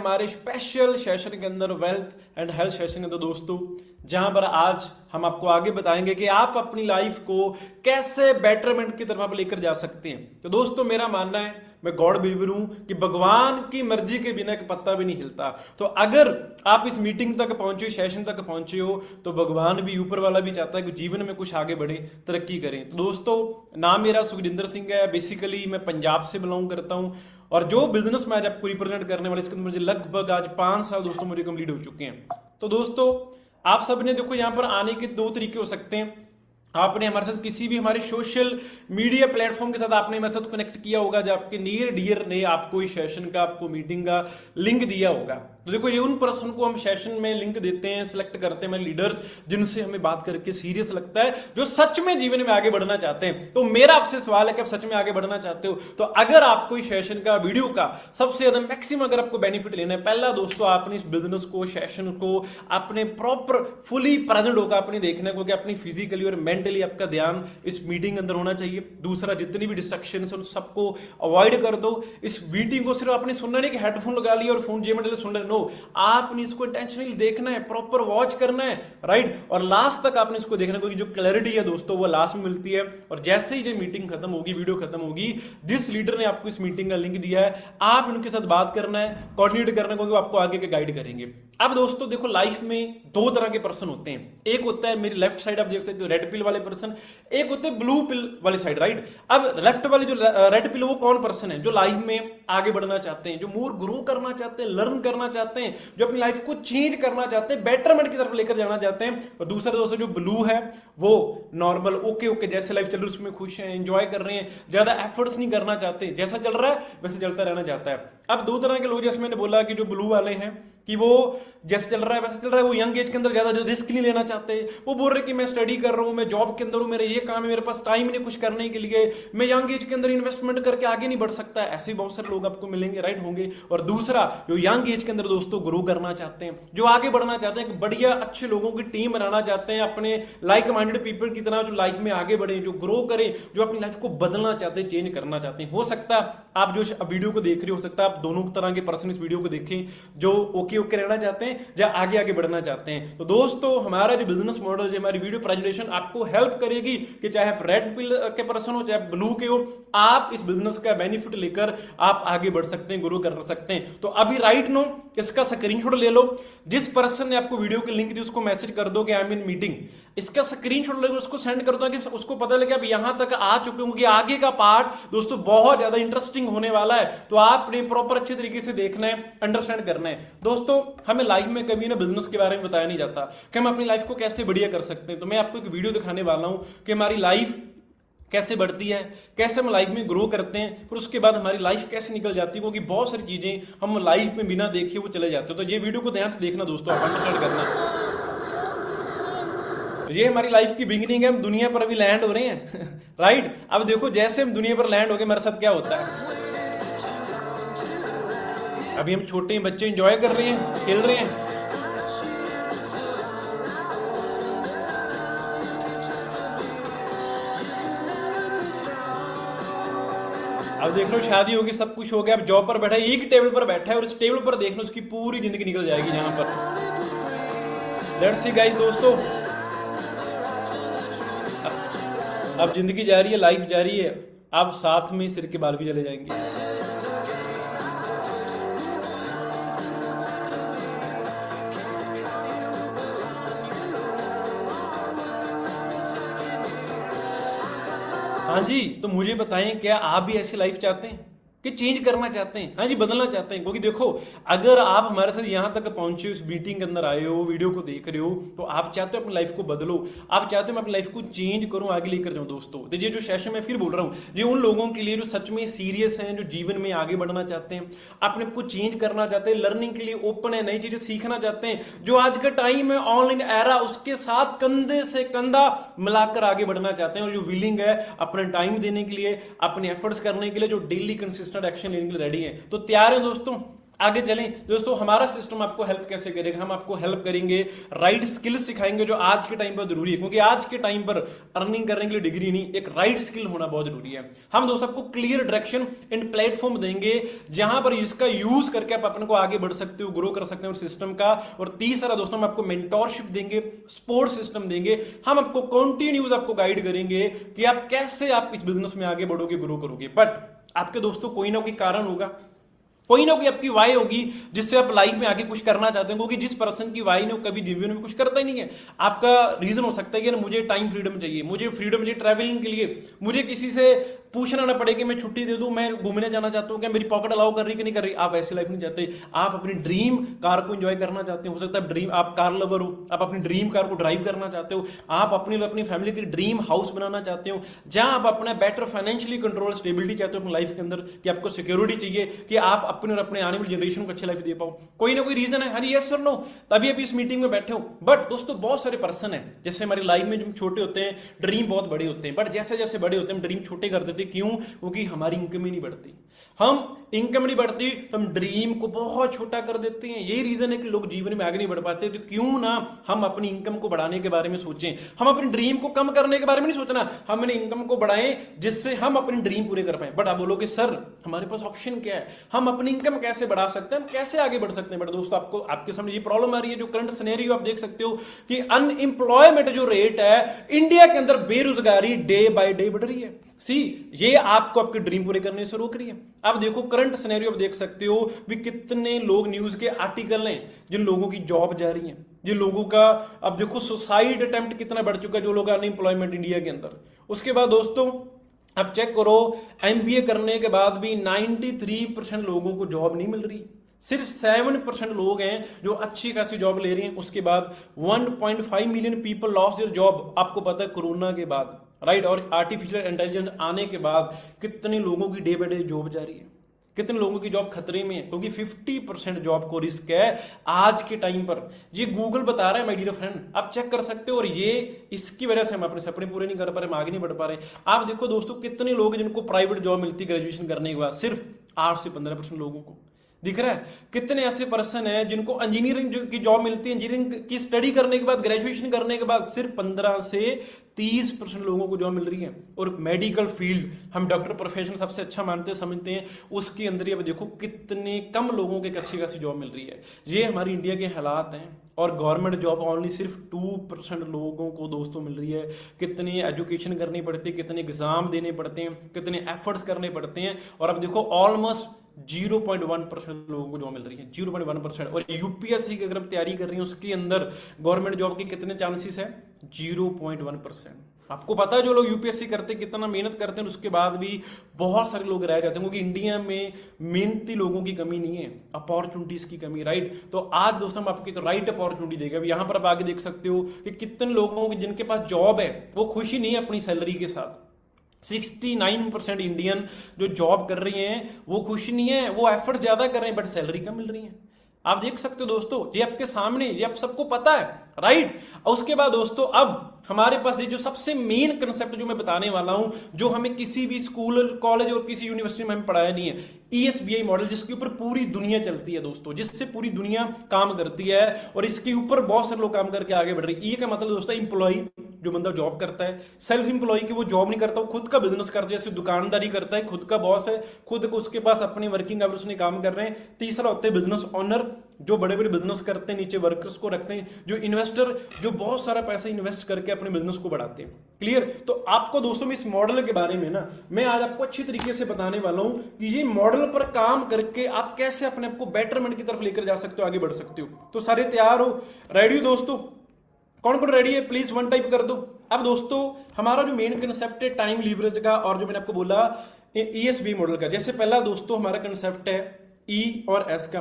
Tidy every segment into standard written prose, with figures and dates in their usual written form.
हमारे special session के अंदर, वेल्थ एंड हेल्थ सेशन के अंदर दोस्तों, जहां पर आज हम आपको आगे बताएंगे कि आप अपनी लाइफ को कैसे बेटरमेंट की तरफ आप लेकर जा सकते हैं। तो दोस्तों मेरा मानना है, मैं गॉड बिलीवर हूं कि भगवान की मर्जी के बिना एक पत्ता भी नहीं हिलता। तो अगर आप इस मीटिंग तक पहुंचे हो, सेशन तक पहुंचे हो, तो भगवान भी, ऊपर वाला भी चाहता है कि जीवन में कुछ आगे बढ़े, तरक्की करें। तो दोस्तों नाम मेरा सुखजिंदर सिंह है, बेसिकली मैं पंजाब से बिलोंग करता हूं और जो बिजनेस मैं आज आपको रिप्रेजेंट करने वाला, इसके अंदर मुझे लगभग आज 5 साल दोस्तों मुझे कंप्लीट हो चुके हैं। तो दोस्तों आप सब ने देखो यहाँ पर आने के 2 तरीके हो सकते हैं। आपने हमारे साथ किसी भी हमारे सोशल मीडिया प्लेटफॉर्म के साथ आपने हमारे साथ कनेक्ट किया होगा, जब आपके नियर डियर ने आपको इस सेशन का, आपको मीटिंग का लिंक दिया होगा। तो देखो ये उन पर्सन को हम सेशन में लिंक देते हैं, सिलेक्ट करते हैं हमारे लीडर्स, जिनसे हमें बात करके सीरियस लगता है, जो सच में जीवन में आगे बढ़ना चाहते हैं। तो मेरा आपसे सवाल है कि आप सच में आगे बढ़ना चाहते हो, तो अगर आपको इस सेशन का, वीडियो का सबसे ज्यादा मैक्सिमम अगर आपको बेनिफिट लेना है, पहला दोस्तों आपने इस बिजनेस को, सेशन को अपने प्रॉपर फुली प्रेजेंट होकर आपने देखना है, क्योंकि अपनी फिजिकली और मेंटली आपका ध्यान इस मीटिंग अंदर होना चाहिए। दूसरा, जितनी भी डिस्ट्रक्शन है उन सबको अवॉइड कर दो। इस मीटिंग को सिर्फ आपने सुनना नहीं कि हेडफोन लगा लिया और फोन जेब में डाले सुन रहे, नो, आपने इसको इंटेंशनली देखना है, प्रॉपर वॉच करना है, राइट। और लास्ट तक आपने इसको देखना है, क्योंकि जो क्लैरिटी है दोस्तों वो लास्ट में मिलती है। और जैसे ही जो मीटिंग खत्म होगी, वीडियो खत्म होगी, जिस लीडर ने आपको इस मीटिंग का लिंक दिया है, आप उनके साथ बात करना है, कोऑर्डिनेट करना है, क्योंकि वो आपको आगे के गाइड करेंगे। अब दोस्तों देखो, लाइफ में 2 तरह के पर्सन होते हैं। एक होता है मेरी लेफ्ट साइड, आप देखते हैं जो रेड पिल वाले पर्सन, एक होते हैं ब्लू पिल वाली साइड, राइट। अब लेफ्ट वाली जो रेड पिल, वो कौन पर्सन है? जो लाइफ में आगे बढ़ना चाहते हैं, जो मोर ग्रो करना चाहते हैं, लर्न करना चाहते हैं, जो अपनी लाइफ को चेंज करना चाहते हैं, बेटरमेंट की तरफ लेकर जाना चाहते हैं। और दूसरा दोस्तों जो ब्लू है, वो नॉर्मल, ओके ओके, जैसे लाइफ चल रही है उसमें खुश हैं, एंजॉय कर रहे हैं, ज्यादा एफर्ट्स नहीं करना चाहते, जैसा चल रहा है वैसे चलता रहना चाहता है। अब 2 तरह के लोग, जैसे मैंने बोला कि जो ब्लू वाले हैं कि वो जैसे चल रहा है वैसे चल रहा है, वो यंग एज के अंदर ज्यादा रिस्क नहीं लेना चाहते, वो बोल रहे कि मैं स्टडी कर रहा हूं, मैं जॉब के अंदर हूं, मेरा ये काम है, मेरे पास टाइम नहीं कुछ करने के लिए, मैं यंग एज के अंदर इन्वेस्टमेंट करके आगे नहीं बढ़ सकता। ऐसे ही बहुत सारे लोग आपको मिलेंगे, राइट, होंगे। और दूसरा जो यंग एज के अंदर दोस्तों ग्रो करना चाहते हैं, जो आगे बढ़ना चाहते हैं, बढ़िया अच्छे लोगों की टीम बनाना चाहते हैं, अपने लाइक माइंडेड पीपल की तरह, जो लाइफ में आगे बढ़े, जो ग्रो करें, जो अपनी लाइफ को बदलना चाहते हैं, चेंज करना चाहते हैं। हो सकता है आप जो वीडियो को देख रहे हो सकता है आप दोनों तरह के पर्सन इस वीडियो को देखें, जो ओके ओके रहना चाहते हैं या आगे आगे बढ़ना चाहते हैं। तो दोस्तों हमारा जो बिजनेस मॉडल, जो हमारी वीडियो प्रेजेंटेशन आपको हेल्प करेगी कि चाहे आप रेड पिल के पर्सन हो चाहे ब्लू के हो, आप इस बिजनेस का बेनिफिट लेकर आप आगे बढ़ सकते हैं, ग्रो कर सकते हैं। तो अभी राइट नो इसका स्क्रीनशॉट ले लो, जिस पर्सन ने आपको वीडियो की लिंक दी उसको मैसेज कर दो कि आई एम इन मीटिंग, इसका स्क्रीनशॉट लेकर उसको सेंड कर दो कि उसको पता लगे आप यहां तक आ चुके होंगे। आगे का पार्ट दोस्तों बहुत ज्यादा इंटरेस्टिंग होने वाला है, तो आपने प्रॉपर अच्छे तरीके से देखना है, अंडरस्टैंड करना है। दोस्तों हमें लाइफ में कभी ना बिजनेस के बारे में बताया नहीं जाता कि हम अपनी लाइफ को कैसे बढ़िया कर सकते हैं। तो मैं आपको एक वीडियो दिखाने वाला हूं कि हमारी लाइफ कैसे बढ़ती है, कैसे हम लाइफ में ग्रो करते हैं, फिर उसके बाद हमारी लाइफ कैसे निकल जाती है, क्योंकि बहुत सारी चीजें हम लाइफ में बिना देखे वो चले जाते हैं। तो ये वीडियो को ध्यान से देखना दोस्तों, आप अंडरस्टैंड करना। ये हमारी लाइफ की बिगिनिंग है, हम दुनिया पर अभी लैंड हो रहे हैं राइट। अब देखो जैसे हम दुनिया पर लैंड हो गए, हमारे साथ क्या होता है। अभी हम छोटे बच्चे एंजॉय कर रहे हैं, खेल रहे हैं। अब देख लो शादी होगी, सब कुछ हो गया, अब जॉब पर बैठा है, एक टेबल पर बैठा है और इस टेबल पर देखना उसकी पूरी जिंदगी निकल जाएगी जहां पर। लेट्स सी गाइस दोस्तों, अब जिंदगी जा रही है, लाइफ जा रही है, अब साथ में सिर के बाल भी चले जाएंगे। हाँ जी, तो मुझे बताएं क्या आप भी ऐसी लाइफ चाहते हैं कि चेंज करना चाहते हैं? हाँ जी, बदलना चाहते हैं। क्योंकि देखो अगर आप हमारे साथ यहां तक पहुंचे, उस मीटिंग के अंदर आए हो, वीडियो को देख रहे हो, तो आप चाहते हो अपनी लाइफ को बदलो, आप चाहते हो मैं अपनी लाइफ को चेंज करूं, आगे लेकर जाऊं। दोस्तों तो ये जो सेशन मैं फिर बोल रहा हूं, ये उन लोगों के लिए जो सच में सीरियस हैं, जो जीवन में आगे बढ़ना चाहते हैं, अपने आप को चेंज करना चाहते हैं, लर्निंग के लिए ओपन है, नई चीजें सीखना चाहते हैं, जो आज का टाइम है ऑनलाइन एरा, उसके साथ कंधे से कंधा मिलाकर आगे बढ़ना चाहते हैं, और जो विलिंग है अपने टाइम देने के लिए, अपने एफर्ट्स करने के लिए, जो डेली कंसिस्टेंट एक्शन लेने के लिए रेडी है। तो तैयार है दोस्तों? आगे चलें दोस्तों, हमारा सिस्टम आपको हेल्प कैसे करेगा? हम आपको हेल्प करेंगे, राइट स्किल्स सिखाएंगे जो आज के टाइम पर जरूरी है, क्योंकि आज के टाइम पर अर्निंग करने के लिए डिग्री नहीं, एक राइट स्किल होना बहुत जरूरी है। हम दोस्तों आपको क्लियर डायरेक्शन एंड प्लेटफॉर्म देंगे जहां पर इसका यूज करके आप अपने को आगे बढ़ सकते हो, ग्रो कर सकते हो सिस्टम का। और तीसरा दोस्तों, हम आपको मेंटोरशिप देंगे, सपोर्ट सिस्टम देंगे, हम आपको कंटिन्यूस आपको गाइड करेंगे कि आप कैसे आप इस बिजनेस में आगे बढ़ोगे, ग्रो करोगे। बट आपके दोस्तों कोई ना कोई कारण होगा, कोई ना कोई आपकी वाई होगी जिससे आप लाइफ में आगे कुछ करना चाहते हैं, क्योंकि जिस पर्सन की वाई ने वो कभी जीवन में कुछ करता ही नहीं है। आपका रीजन हो सकता है कि मुझे टाइम फ्रीडम चाहिए, मुझे फ्रीडम चाहिए ट्रैवलिंग के लिए, मुझे किसी से पूछना ना पड़े कि मैं छुट्टी दे दूं, मैं घूमने जाना चाहता हूं, क्या मेरी पॉकेट अलाउ कर रही कि नहीं कर रही। आप ऐसी लाइफ नहीं चाहते, आप अपनी ड्रीम कार को एंजॉय करना चाहते हो सकता है ड्रीम, आप कार लवर हो, आप अपनी ड्रीम कार को ड्राइव करना चाहते हो, आप अपनी फैमिली की ड्रीम हाउस बनाना चाहते हो, जहां आप अपना बेटर फाइनेंशियली कंट्रोल स्टेबिलिटी चाहते हो अपनी लाइफ के अंदर, कि आपको सिक्योरिटी चाहिए कि आप अपने और अपने आने वाली जनरेशन को अच्छी लाइफ दे पाओ। कोई ना कोई रीजन है, हाँ जी, यस और नो, तभी आप इस मीटिंग में बैठे हो। बट दोस्तों बहुत सारे पर्सन है, जैसे हमारी लाइफ में जब छोटे होते हैं ड्रीम बहुत बड़े होते हैं, बट जैसे जैसे बड़े होते हैं ड्रीम छोटे कर देते। क्यों? क्योंकि हमारी इनकम ही नहीं बढ़ती, हम इनकम नहीं बढ़ती तो हम ड्रीम को बहुत छोटा कर देते हैं। यही रीजन है कि लोग जीवन में आगे नहीं बढ़ पाते। तो क्यों ना हम अपनी इनकम को बढ़ाने के बारे में सोचें, हम अपनी ड्रीम को कम करने के बारे में नहीं सोचना, हम अपनी इनकम को बढ़ाएं जिससे हम अपनी ड्रीम पूरे कर पाए। बट आप बोलोगे सर हमारे पास ऑप्शन क्या है, हम अपनी इनकम कैसे बढ़ा सकते हैं, हम कैसे आगे बढ़ सकते हैं? बट दोस्तों आपको आपके सामने ये प्रॉब्लम आ रही है, जो करंट सिनेरियो आप देख सकते हो कि अनएम्प्लॉयमेंट जो रेट है इंडिया के अंदर, बेरोजगारी डे बाय डे बढ़ रही है। ये आपको आपके ड्रीम पूरे करने से रोक रही है। आप देखो करंट सिनेरियो आप देख सकते हो भी, कितने लोग न्यूज के आर्टिकल हैं जिन लोगों की जॉब जा रही है, जिन लोगों का अब देखो सुसाइड अटेम्प्ट कितना बढ़ चुका है, जो लोग अनएम्प्लॉयमेंट इंडिया के अंदर। उसके बाद दोस्तों आप चेक करो, एमबीए करने के बाद भी 93% लोगों को जॉब नहीं मिल रही, सिर्फ 7% लोग हैं जो अच्छी खासी जॉब ले रहे हैं। उसके बाद 1.5 million people lost their job, आपको पता है कोरोना के बाद, राइट। और आर्टिफिशियल इंटेलिजेंस आने के बाद कितने लोगों की डे बाय डे जॉब जा रही है, कितने लोगों की जॉब खतरे में है, क्योंकि 50% जॉब को रिस्क है आज के टाइम पर। ये गूगल बता रहा है माय डियर फ्रेंड, आप चेक कर सकते हो। और ये इसकी वजह से हम अपने सपने पूरे नहीं कर पा रहे, हम आगे नहीं बढ़ पा रहे। आप देखो दोस्तों कितने लोग हैं जिनको प्राइवेट जॉब मिलती है ग्रेजुएशन करने के बाद, सिर्फ 8 से 15% लोगों को दिख रहा है। कितने ऐसे पर्सन हैं जिनको इंजीनियरिंग की जॉब मिलती है, इंजीनियरिंग की स्टडी करने के बाद, ग्रेजुएशन करने के बाद सिर्फ 15 से 30% लोगों को जॉब मिल रही है। और मेडिकल फील्ड, हम डॉक्टर प्रोफेशन सबसे अच्छा मानते समझते हैं, उसके अंदर ये देखो कितने कम लोगों को अच्छी खासी जॉब मिल रही है। ये हमारी इंडिया के हालात हैं। और गवर्नमेंट जॉब ऑनली सिर्फ 2% लोगों को दोस्तों मिल रही है। कितनी एजुकेशन करनी पड़ती है, कितने एग्जाम देने पड़ते हैं, कितने एफर्ट्स करने पड़ते हैं। और अब देखो ऑलमोस्ट 0.1% लोगों को जॉब मिल रही है, 0.1%। और यूपीएससी की अगर हम तैयारी कर रही है उसके अंदर गवर्नमेंट जॉब के कितने चांसेस है, 0.1%। आपको पता है जो लोग यूपीएससी करते हैं कितना मेहनत करते हैं, उसके बाद भी बहुत सारे लोग रह जाते हैं, क्योंकि इंडिया में मेहनती लोगों की कमी नहीं है, अपॉर्चुनिटीज की कमी, राइट। तो आज दोस्तों हम आपको एक राइट अपॉर्चुनिटी देगा। यहाँ पर आप आगे देख सकते हो कि कितने लोगों की जिनके पास जॉब है वो खुशी नहीं है अपनी सैलरी के साथ। 69% इंडियन जो जॉब कर रही हैं वो खुश नहीं है, वो एफर्ट ज्यादा कर रहे हैं बट सैलरी कम मिल रही है। आप देख सकते हो दोस्तों, ये आपके सामने, ये आप सबको पता है, राइट। उसके बाद दोस्तों अब हमारे पास ये जो सबसे मेन कंसेप्ट जो मैं बताने वाला हूं, जो हमें किसी भी स्कूल कॉलेज और किसी यूनिवर्सिटी में हमें पढ़ाया नहीं है, ESBI मॉडल, जिसके ऊपर पूरी दुनिया चलती है दोस्तों, जिससे पूरी दुनिया काम करती है और इसके ऊपर बहुत सारे लोग काम करके आगे बढ़ रहे हैं। ये का मतलब दोस्तों एम्प्लॉय, जो बंदा जॉब करता है, सेल्फ एम्प्लॉय की वो जॉब नहीं करता, वो खुद का बिजनेस करता है, जैसे दुकानदारी करता है, खुद का बॉस है, खुद को उसके पास अपनी वर्किंग आवर्स में काम कर रहे हैं। तीसरा होता है बिजनेस ओनर, जो बड़े बड़े बिजनेस करते हैं, नीचे वर्कर्स को रखते हैं, जो इन्वेस्टर, जो बहुत सारा पैसा इन्वेस्ट करके अपने बिजनेस को बढ़ाते हैं। क्लियर। तो आपको दोस्तों इस मॉडल के बारे में ना मैं आज आपको अच्छी तरीके से बताने वाला हूं कि ये मॉडल पर काम करके आप कैसे अपने आप को बेटरमेंट की तरफ लेकर जा सकते हो, आगे बढ़ सकते हो। तो सारे तैयार हो, रेडी हो दोस्तों? कौन कौन रेडी है प्लीज 1 टाइप कर दो। अब दोस्तों हमारा जो मेन कंसेप्ट है टाइम लीवरेज का, और जो मैंने आपको बोला ESB मॉडल का। जैसे पहला दोस्तों हमारा कंसेप्ट है E और S का।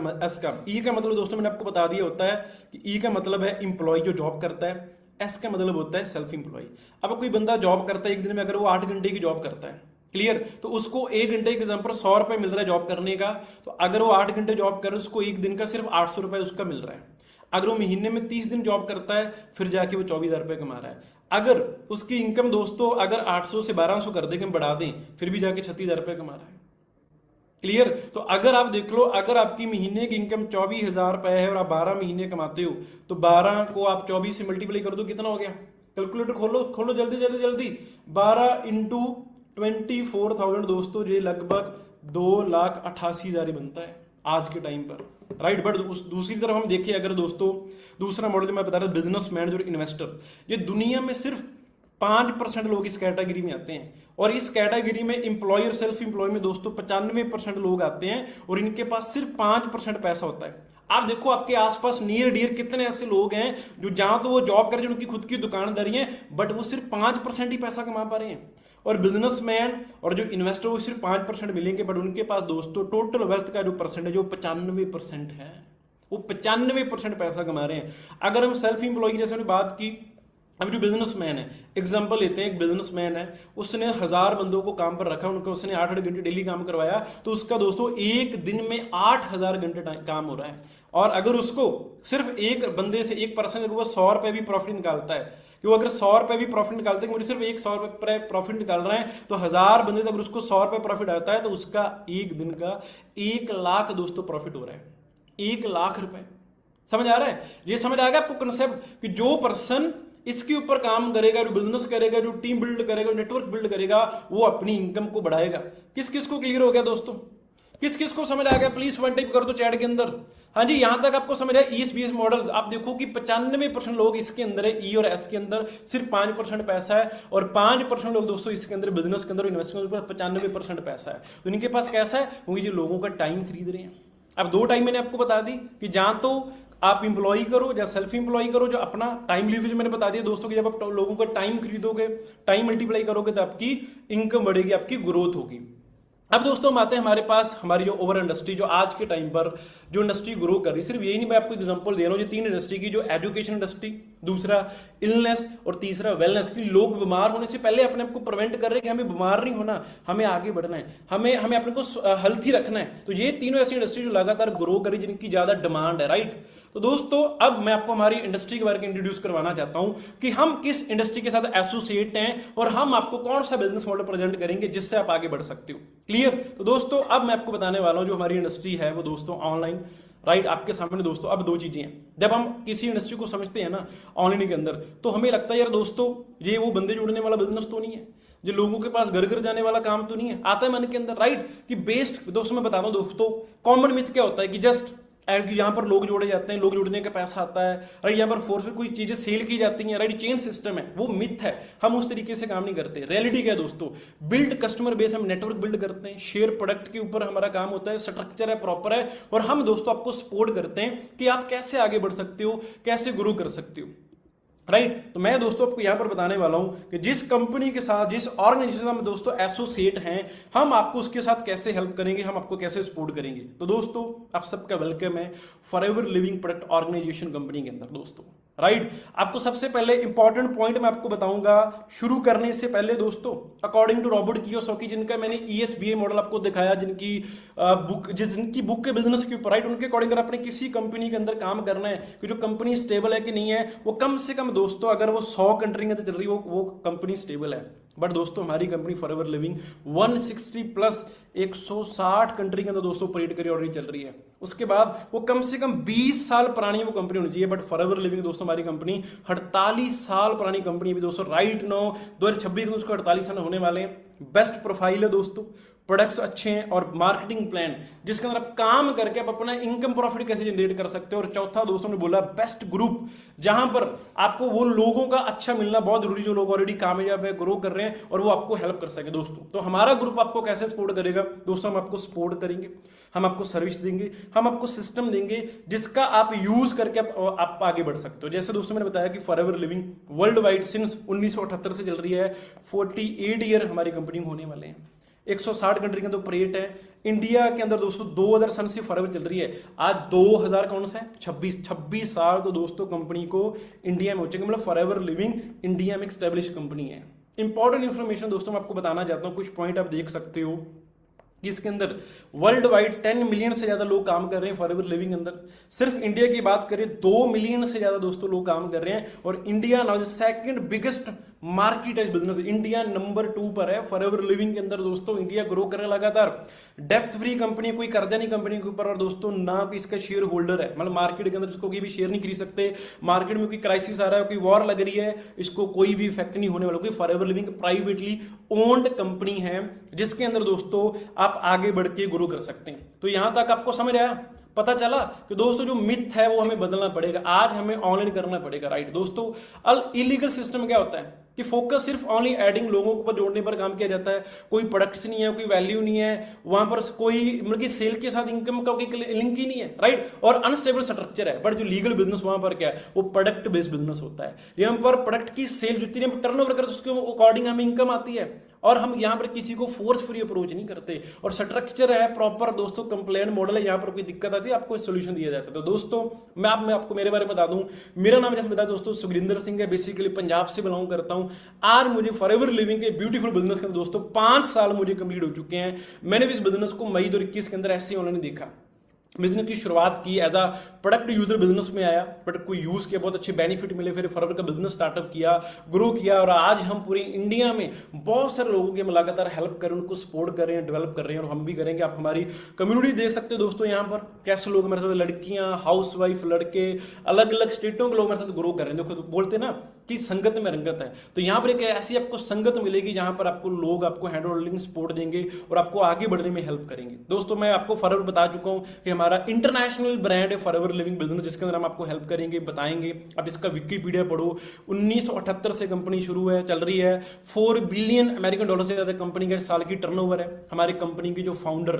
E का मतलब दोस्तों मैंने आपको बता दिया होता है कि E का मतलब है इंप्लॉय जो जॉब करता है, S का मतलब होता है सेल्फ इंप्लॉय। अब कोई बंदा जॉब करता है एक दिन में, अगर वो 8 घंटे की जॉब करता है, क्लियर, तो उसको 1 घंटे के एग्जाम पर 100 रुपए मिल रहा है जॉब करने का। तो अगर वो 8 घंटे जॉब कर रहा है, उसको एक दिन का सिर्फ 800 रुपए उसका मिल रहा है। अगर वो महीने में 30 दिन जॉब करता है, फिर जाके वो 24,000 रुपए कमा रहा है। अगर उसकी इनकम दोस्तों अगर 800 से 1200 कर दें, बढ़ा दें, फिर भी जाके 36,000 रुपए कमा रहा है। क्लियर। तो अगर आप देख लो, अगर आपकी महीने की इनकम 24,000 रुपए है और आप 12 महीने कमाते हो, तो 12 को आप 24 से मल्टीप्लाई कर दो, कितना हो गया? कैलकुलेटर खोलो खोलो जल्दी जल्दी जल्दी। 12 इंटू 24,000 दोस्तों, ये लगभग 2,88,000 बनता है आज के टाइम पर, राइट। बट दूसरी तरफ हम देखें अगर दोस्तों, दूसरा मॉडल मैं बता रहा था, बिजनेसमैन और इन्वेस्टर, ये दुनिया में सिर्फ 5% लोग इस कैटेगरी में आते हैं। और इस कैटेगरी में एम्प्लॉय और सेल्फ एम्प्लॉय में दोस्तों 95% लोग आते हैं और इनके पास सिर्फ 5% पैसा होता है। आप देखो आपके आसपास नियर डियर कितने ऐसे लोग हैं जो जहां तो वो जॉब कर रहे हैं, उनकी खुद की दुकानदारी है, बट वो सिर्फ 5% ही पैसा कमा पा रहे हैं। और बिजनेसमैन और जो इन्वेस्टर वो सिर्फ 5% मिलेंगे, बट उनके पास दोस्तों टोटल वेल्थ का जो परसेंटेज वो 95% है, वो 95% पैसा कमा रहे हैं। अगर हम सेल्फ एम्प्लॉय की जैसे हमने बात की, अब जो बिजनेसमैन है, एग्जांपल लेते हैं, एक बिजनेसमैन है, उसने 1000 बंदों को काम पर रखा, उनको उसने 8-8 घंटे डेली काम करवाया, तो उसका दोस्तों एक दिन में 8000 घंटे काम हो रहा है। और अगर उसको सिर्फ एक बंदे से, एक पर्सन अगर वो 100 रुपए भी प्रॉफिट निकालता है, कि वो अगर 100 रुपए भी प्रॉफिट निकालते हैं, मुझे सिर्फ एक 100 रुपए प्रॉफिट निकाल रहे हैं, तो 1000 बंदे से अगर उसको 100 रुपए प्रॉफिट आता है, तो उसका एक दिन का 1 लाख दोस्तों प्रॉफिट हो रहा है, 1 लाख रुपए। समझ आ रहा है? ये समझ आ गया आपको कंसेप्ट, कि जो पर्सन इसके ऊपर काम करेगा, जो बिजनेस करेगा, जो टीम बिल्ड करेगा, नेटवर्क बिल्ड करेगा, वो अपनी इनकम को बढ़ाएगा। किस किस को क्लियर हो गया दोस्तों? किस किस को समझ आ गया? प्लीज वन टाइप कर दो चैट के अंदर। हाँ जी, यहां तक आपको समझ आया। ESBS मॉडल आप देखो कि 95% लोग इसके अंदर है, E और S के अंदर सिर्फ 5% पैसा है, और 5% लोग दोस्तों इसके अंदर बिजनेस के अंदर इन्वेस्टमेंट के ऊपर 95% पैसा है। तो इनके पास कैसा है? क्योंकि जो लोगों का टाइम खरीद रहे हैं। अब 2 टाइम मैंने आपको बता दी कि जहां तो आप इंप्लॉय करो या सेल्फ इंप्लॉय करो, जो अपना टाइम लीवरेज मैंने बता दिया दोस्तों कि जब आप लोगों का टाइम खरीदोगे, टाइम मल्टीप्लाई करोगे, तो आपकी इनकम बढ़ेगी, आपकी ग्रोथ होगी। अब दोस्तों हम आते हैं हमारे पास हमारी जो ओवर इंडस्ट्री, जो आज के टाइम पर जो इंडस्ट्री ग्रो कर रही है, सिर्फ यही नहीं, मैं आपको एग्जांपल दे रहा हूँ, ये 3 इंडस्ट्री की, जो एजुकेशन इंडस्ट्री, दूसरा इलनेस और तीसरा वेलनेस, की लोग बीमार होने से पहले अपने आप को प्रिवेंट कर रहे हैं कि हमें बीमार नहीं होना, हमें आगे बढ़ना है, हमें हमें अपने को हेल्थी रखना है। तो ये तीनों ऐसी इंडस्ट्री जो लगातार ग्रो करी, जिनकी ज्यादा डिमांड है, राइट। तो दोस्तों अब मैं आपको हमारी इंडस्ट्री के बारे में इंट्रोड्यूस करवाना चाहता हूं कि हम किस इंडस्ट्री के साथ एसोसिएट हैं और हम आपको कौन सा बिजनेस मॉडल प्रेजेंट करेंगे जिससे आप आगे बढ़ सकते हो। क्लियर। तो दोस्तों अब मैं आपको बताने वाला हूं जो हमारी इंडस्ट्री है वो दोस्तों ऑनलाइन, राइट। आपके सामने दोस्तों अब 2 चीजें हैं। जब हम किसी इंडस्ट्री को समझते हैं ना ऑनलाइन के अंदर, तो हमें लगता है यार दोस्तों ये वो बंदे जोड़ने वाला बिजनेस तो नहीं है, जो लोगों के पास घर घर जाने वाला काम तो नहीं है। आता है मन के अंदर, राइट, कि बेस्ट दोस्तों मैं बताता हूं दोस्तों, कॉमन मिथ क्या होता है कि जस्ट यहाँ पर लोग जोड़े जाते हैं, लोग जोड़ने का पैसा आता है, राइट। यहाँ पर फोर्स कोई चीजें सेल की जाती हैं, राइट, चेन सिस्टम है, वो मिथ है। हम उस तरीके से काम नहीं करते। रियलिटी क्या है दोस्तों? बिल्ड कस्टमर बेस, हम नेटवर्क बिल्ड करते हैं, शेयर प्रोडक्ट के ऊपर हमारा काम होता है, स्ट्रक्चर है, प्रॉपर है, और हम दोस्तों आपको सपोर्ट करते हैं कि आप कैसे आगे बढ़ सकते हो, कैसे ग्रो कर सकते हो, राइट। तो मैं दोस्तों आपको यहां पर बताने वाला हूं कि जिस कंपनी के साथ, जिस ऑर्गेनाइजेशन में दोस्तों एसोसिएट हैं, हम आपको उसके साथ कैसे हेल्प करेंगे, हम आपको कैसे सपोर्ट करेंगे। तो दोस्तों आप सबका वेलकम है Forever Living product organization company के अंदर दोस्तों, राइट। आपको सबसे पहले इंपॉर्टेंट पॉइंट मैं आपको बताऊंगा शुरू करने से पहले दोस्तों, अकॉर्डिंग टू रॉबर्ट कियोसाकी, जिनका मैंने ESBA मॉडल आपको दिखाया, जिनकी बुक के बिजनेस के ऊपर, राइट, उनके अकॉर्डिंग अगर आपने किसी कंपनी के अंदर काम करना है कि जो कंपनी स्टेबल है कि नहीं है, वो कम से कम दोस्तों अगर वो 100 कंट्री के अंदर चल रही है वो कंपनी स्टेबल है। बट दोस्तों हमारी company forever living 160 plus 160 country के अंदर दोस्तों ऑपरेट करी ऑलरेडी चल रही है। उसके बाद वो कम से कम 20 साल पुरानी वो कंपनी होनी चाहिए। बट फॉरएवर लिविंग दोस्तों हमारी कंपनी 48 साल पुरानी कंपनी है दोस्तों, राइट नो 2026 में उसको 48 साल होने वाले हैं। बेस्ट प्रोफाइल है दोस्तों, प्रोडक्ट्स अच्छे हैं, और मार्केटिंग प्लान जिसके अंदर आप काम करके आप अपना इनकम प्रॉफिट कैसे जनरेट कर सकते हो। और चौथा दोस्तों ने बोला बेस्ट ग्रुप, जहां पर आपको वो लोगों का अच्छा मिलना बहुत जरूरी, जो लोग ऑलरेडी कामयाब है, ग्रो कर रहे हैं, और वो आपको हेल्प कर सके दोस्तों। तो हमारा ग्रुप आपको कैसे सपोर्ट करेगा दोस्तों? हम आपको सपोर्ट करेंगे, हम आपको सर्विस देंगे, हम आपको सिस्टम देंगे जिसका आप यूज करके आप आगे बढ़ सकते हो। जैसे दोस्तों मैंने बताया कि forever living world wide since 1978 से चल रही है, 48 ईयर हमारी कंपनी होने वाले हैं, 160 कंट्री के अंदर ऑपरेट है। इंडिया के अंदर दोस्तों 2000 सन से फॉरएवर चल रही है, आज 2000 कौन सा है 26 साल तो दोस्तों कंपनी को इंडिया में हो चुके, मतलब फॉरएवर लिविंग इंडिया में स्टैब्लिश कंपनी है। इंपॉर्टेंट इंफॉर्मेशन दोस्तों मैं आपको बताना चाहता हूं, कुछ पॉइंट आप देख सकते हो कि इसके अंदर वर्ल्ड वाइड 10 मिलियन से ज्यादा लोग काम कर रहे हैं फॉरएवर लिविंग अंदर। सिर्फ इंडिया की बात करें 2 मिलियन से ज्यादा दोस्तों लोग काम कर रहे हैं, और India now the second biggest marketize business India number 2 पर है फॉरएवर लिविंग के अंदर दोस्तों। इंडिया ग्रो कर रहा है लगातार, डेप्थ फ्री कंपनी, कोई कर्जा नहीं कंपनी के ऊपर, और दोस्तों ना कोई इसका शेयर होल्डर है, मतलब मार्केट के अंदर इसको कोई भी शेयर नहीं खरीद सकते। मार्केट में कोई क्राइसिस आ रहा है, कोई वॉर लग रही है, इसको कोई भी इफेक्ट नहीं होने वाला, क्योंकि forever living privately owned company है जिसके अंदर दोस्तों आप आगे बढ़ के ग्रो कर सकते हैं। तो यहां तक आपको समझ आया, पता चला कि दोस्तों जो मिथ है वो हमें बदलना पड़ेगा, आज हमें ऑनलाइन करना पड़ेगा, राइट दोस्तों। इलीगल सिस्टम क्या होता है कि फोकस सिर्फ ओनली एडिंग, लोगों को जोड़ने पर काम किया जाता है, कोई प्रोडक्ट्स नहीं है, कोई वैल्यू नहीं है वहां पर, कोई मतलब कि सेल के साथ इनकम का कोई लिंक ही नहीं है, राइट, और अनस्टेबल स्ट्रक्चर है। बट जो लीगल बिजनेस वहां पर क्या है, वो प्रोडक्ट बेस्ड बिजनेस होता है। यहाँ पर प्रोडक्ट की सेल जितनी हम टर्नओवर करते हैं उसके अकॉर्डिंग हमें इनकम आती है, और हम यहाँ पर किसी को फोर्स फ्री अप्रोच नहीं करते, और स्ट्रक्चर है प्रॉपर दोस्तों, कंप्लेंट मॉडल है, यहाँ पर कोई दिक्कत आती है आपको सोल्यूशन दिया जाता है। तो दोस्तों मैं आपको मेरे बारे में बता दूं, मेरा नाम जैसे बताया दोस्तों सुखविंदर सिंह है, बेसिकली पंजाब से बिलोंग करता हूं। आज मुझे फॉरएवर लिविंग के ब्यूटीफुल बिजनेस के अंदर दोस्तों 5 साल मुझे कंप्लीट हो चुके हैं। मैंने भी इस बिजनेस को मई 2021 के अंदर ऐसे ऑनलाइन देखा, बिजनेस की शुरुआत की, as a product user business में आया, प्रोडक्ट को यूज किया, बहुत अच्छे बेनिफिट मिले, फिर फॉरएवर का बिजनेस स्टार्टअप किया, ग्रो किया, और आज हम पूरी इंडिया में बहुत सारे लोगों की हम लगातार हेल्प कर रहे हैं, उनको सपोर्ट कर रहे हैं, डेवलप कर रहे हैं, और हम भी करेंगे। आप हमारी कम्युनिटी देख सकते हो दोस्तों, यहाँ पर कैसे लोग मेरे साथ, लड़कियां, हाउस वाइफ, लड़के, अलग अलग स्टेटों के लोग मेरे साथ ग्रो कर रहे हैं। देखो बोलते ना कि संगत में रंगत है, तो यहाँ पर एक ऐसी आपको संगत मिलेगी जहां पर आपको लोग आपको हैंड होल्डिंग सपोर्ट देंगे और आपको आगे बढ़ने में हेल्प करेंगे। दोस्तों मैं आपको फॉरएवर बता चुका हूं कि हमारा इंटरनेशनल ब्रांड है फॉरएवर लिविंग बिजनेस, जिसके अंदर हम आपको हेल्प करेंगे, बताएंगे। अब इसका विकिपीडिया पढ़ो, 1978 से कंपनी शुरू है, चल रही है, $4 बिलियन अमेरिकन डॉलर से ज्यादा कंपनी का साल की टर्नओवर है। हमारी कंपनी के जो फाउंडर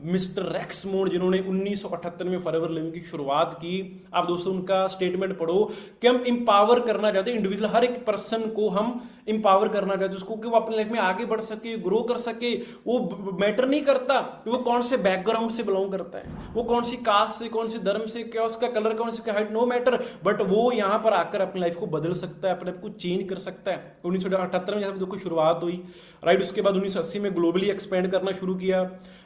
मिस्टर रेक्स मोड, जिन्होंने 1978 में फॉरएवर लिविंग की शुरुआत की, आप दोस्तों उनका स्टेटमेंट पढ़ो कि हम इंपावर करना चाहते हैं इंडिविजुअल, हर एक पर्सन को हम इंपावर करना चाहते हैं, उसको कि वो अपनी लाइफ में आगे बढ़ सके, ग्रो कर सके। वो मैटर नहीं करता कि वो कौन से बैकग्राउंड से बिलोंग करता है, वो कौन सी कास्ट से, कौन से धर्म से, क्या उसका कलर, कौन सी हाइट, नो मैटर, बट वो यहां पर आकर अपनी लाइफ को बदल सकता है, अपने आप को चेंज कर सकता है। 1978 में जब देखो शुरुआत हुई, राइट, उसके बाद 1980 में ग्लोबली एक्सपेंड करना शुरू किया,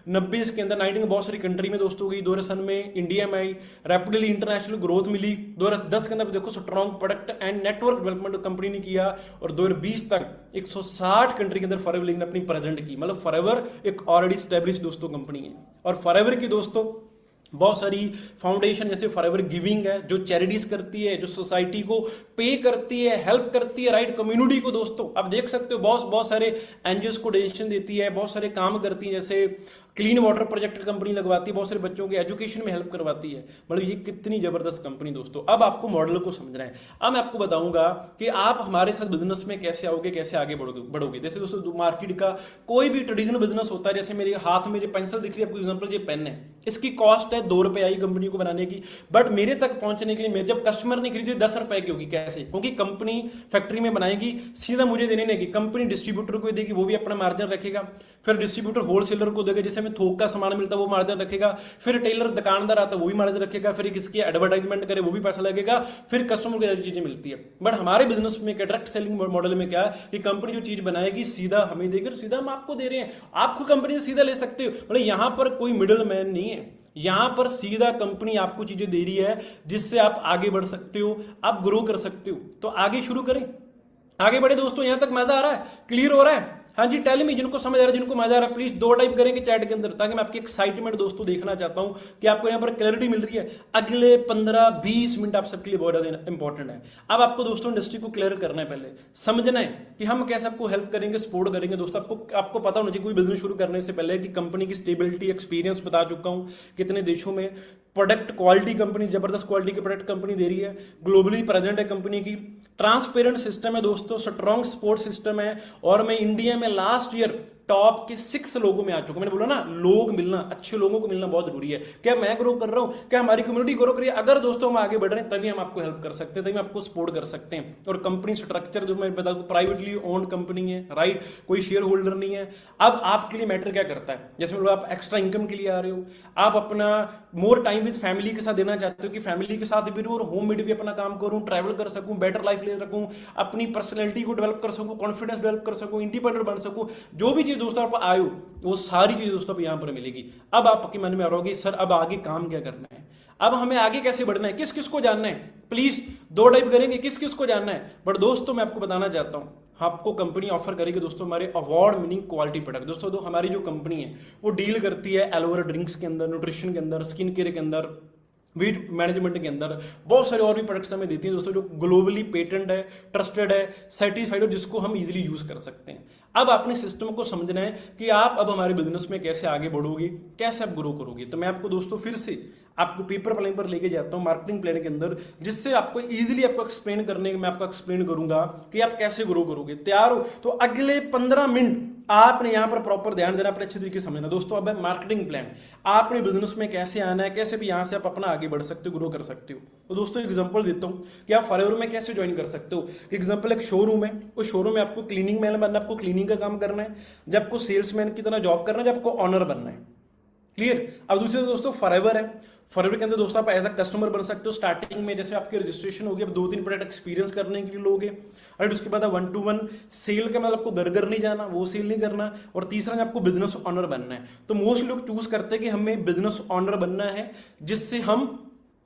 90 के अंदर 90 में बहुत सारी कंट्री में दोस्तों गई, 2000 में इंडिया में आई, रैपिडली इंटरनेशनल ग्रोथ मिली, 2010 के अंदर देखो strong product and network development company ने किया, और 2020 तक 160 कंट्री के अंदर फॉरएवर लिविंग ने अपनी प्रेजेंट की, मतलब फॉरएवर एक ऑलरेडी स्टैब्लिश दोस्तों कंपनी है। और फॉरएवर की दोस्तों बहुत सारी फाउंडेशन, जैसे फॉरएवर गिविंग है जो चैरिटीज करती है, जो सोसाइटी को पे करती है, हेल्प करती है, राइट, कम्युनिटी को दोस्तों आप देख सकते हो, बहुत सारे एनजीओ को डोनेशन देती है, बहुत सारे काम करती है, जैसे क्लीन वाटर प्रोजेक्ट कंपनी लगवाती है, बहुत सारे बच्चों के एजुकेशन में हेल्प करवाती है। मतलब ये कितनी जबरदस्त कंपनी दोस्तों। अब आपको मॉडल को समझना है, अब मैं आपको बताऊंगा कि आप हमारे साथ बिजनेस में कैसे आओगे, कैसे आगे बढ़ोगे। जैसे दोस्तों मार्केट का कोई भी ट्रेडिशनल बिजनेस होता है, जैसे मेरे हाथ में जो पेंसिल दिख रही है आपको एग्जांपल, ये पेन है, इसकी कॉस्ट है ₹2 आई कंपनी को बनाने की, बट मेरे तक पहुंचने के लिए मैं जब कस्टमर ने खरीदी ₹10 की होगी। कैसे? क्योंकि कंपनी फैक्ट्री में बनाएगी, सीधा मुझे देने नहीं, कंपनी डिस्ट्रीब्यूटर को देगी, वो भी अपना मार्जिन रखेगा, फिर डिस्ट्रीब्यूटर होलसेलर को देगा, जैसे हमें थोक का सामान मिलता है वो मार्जिन रखेगा, फिर टेलर दुकानदार आता है वो भी मार्जिन रखेगा, फिर किसकी एडवर्टाइजमेंट करे वो भी पैसा लगेगा, फिर कस्टमर को चीजें मिलती है। बट हमारे बिजनेस में डायरेक्ट सेलिंग मॉडल में क्या है कि कंपनी जो चीज बनाएगी सीधा हमें देगी, सीधा हम आपको दे रहे हैं, आपको कंपनी से सीधा ले सकते हो, मतलब यहां पर कोई मिडिल मैन नहीं है, यहां पर सीधा कंपनी आपको चीजें दे रही है जिससे आप आगे बढ़ सकते हो, आप ग्रो कर सकते हो। तो आगे शुरू करें, आगे बढ़े दोस्तों। यहां तक मजा आ रहा है, क्लियर हो रहा है? हाँ जी, टेल मी, जिनको समझ आ रहा है, जिनको मजा आ रहा है, प्लीज 2 टाइप करेंगे चैट के अंदर, ताकि मैं आपकी एक्साइटमेंट दोस्तों देखना चाहता हूं कि आपको यहां पर क्लैरिटी मिल रही है। अगले 15-20 मिनट आप सबके लिए बहुत ज्यादा इंपॉर्टेंट है। अब आपको दोस्तों इंडस्ट्री को क्लियर करना है, पहले समझना है कि हम कैसे आपको हेल्प करेंगे, सपोर्ट करेंगे। दोस्तों आपको पता होना चाहिए कोई बिजनेस शुरू करने से पहले कि कंपनी की स्टेबिलिटी, एक्सपीरियंस बता चुका हूं, कितने देशों में प्रोडक्ट क्वालिटी, कंपनी जबरदस्त क्वालिटी के प्रोडक्ट कंपनी दे रही है, ग्लोबली प्रेजेंट है कंपनी की, ट्रांसपेरेंट सिस्टम है दोस्तों, स्ट्रॉन्ग सपोर्ट सिस्टम है, और मैं इंडिया में लास्ट ईयर टॉप के 6 लोगों में आ चुका। मैंने बोला ना, लोग मिलना, अच्छे लोगों को मिलना बहुत जरूरी है। क्या मैं ग्रो कर रहा हूं, क्या हमारी कम्युनिटी ग्रो कर रही है? अगर दोस्तों हम आगे बढ़ रहे हैं तभी हम आपको हेल्प कर सकते हैं, तभी आपको सपोर्ट कर सकते हैं। और कंपनी स्ट्रक्चर जो मैं बता दूं, प्राइवेटली ओन्ड कंपनी है, राइट, कोई शेयर होल्डर नहीं है। अब आपके लिए मैटर क्या करता है, जैसे मतलब आप एक्स्ट्रा इनकम के लिए आ रहे हो, आप अपना मोर टाइम विद फैमिली के साथ देना चाहते हो कि फैमिली के साथ भी रहूं और होम मेड भी अपना काम करूं, ट्रैवल कर सकूं, बेटर लाइफ ले सकूं, अपनी पर्सनैलिटी को डेवलप कर सकूं, कॉन्फिडेंस डेवलप कर सकूं, इंडिपेंडेंट बन सकूं, जो भी चीज दोस्तों आप आए हो वो सारी चीज दोस्तों अब यहां पर मिलेगी। अब आपके मन में आ रहा होगी, सर अब आगे काम क्या करना है, अब हमें आगे कैसे बढ़ना है, किस किस को जानना है? प्लीज 2 टाइप करेंगे, किस किस को जानना है। बट दोस्तों मैं आपको बताना चाहता हूं, आपको कंपनी ऑफर करेगी दोस्तों हमारे अवार्ड विनिंग क्वालिटी प्रोडक्ट। दोस्तों तो हमारी जो कंपनी है वो डील करती है एलोवेरा ड्रिंक्स के अंदर, न्यूट्रिशन के अंदर, स्किन केयर के अंदर, वीट मैनेजमेंट के अंदर, बहुत सारे और भी प्रोडक्ट्स हमें देती है दोस्तों जो ग्लोबली पेटेंट है, ट्रस्टेड है, सर्टिफाइड है, जिसको हम इजीली यूज कर सकते हैं। अब आपने सिस्टम को समझना है कि आप अब हमारे बिजनेस में कैसे आगे बढ़ोगे, कैसे आप ग्रो करोगे। तो मैं आपको दोस्तों फिर से आपको पेपर प्लान पर लेके जाता हूं मार्केटिंग प्लान के अंदर, जिससे आपको इजीली आपको एक्सप्लेन करने में आपको एक्सप्लेन करूंगा कि आप कैसे ग्रो करोगे। तैयार हो? तो अगले 15 मिनट आपने यहां पर प्रॉपर ध्यान देना, अपने अच्छे तरीके से समझना। दोस्तों अब है मार्केटिंग प्लान, आपने बिजनेस में कैसे आना है, कैसे भी यहां से आप अपना आगे बढ़ सकते हो, ग्रो कर सकते हो। तो दोस्तों एग्जांपल देता हूं कि आप फॉरएवर में कैसे ज्वाइन कर सकते हो। एग्जांपल एक शोरूम है, उस शोरूम में आपको क्लीनिंग मैन बनना, आपको क्लीनिंग का काम करना है, जब आपको सेल्समैन की तरह जॉब करना है, जब आपको ऑनर बनना है। क्लियर? अब दूसरे दोस्तों फॉरएवर है, फॉरएवर के अंदर दोस्तों आप एज अ कस्टमर बन सकते हो। स्टार्टिंग में जैसे आपकी रजिस्ट्रेशन होगी, आप 2-3 प्रोडक्ट एक्सपीरियंस करने के लिए लोगे, और उसके बाद 1-to-1 सेल का मतलब आपको घर घर नहीं जाना, वो सेल नहीं करना, और तीसरा आपको बिजनेस ऑनर बनना है। तो मोस्ट लोग चूज करते हैं कि हमें बिजनेस ऑनर बनना है, जिससे हम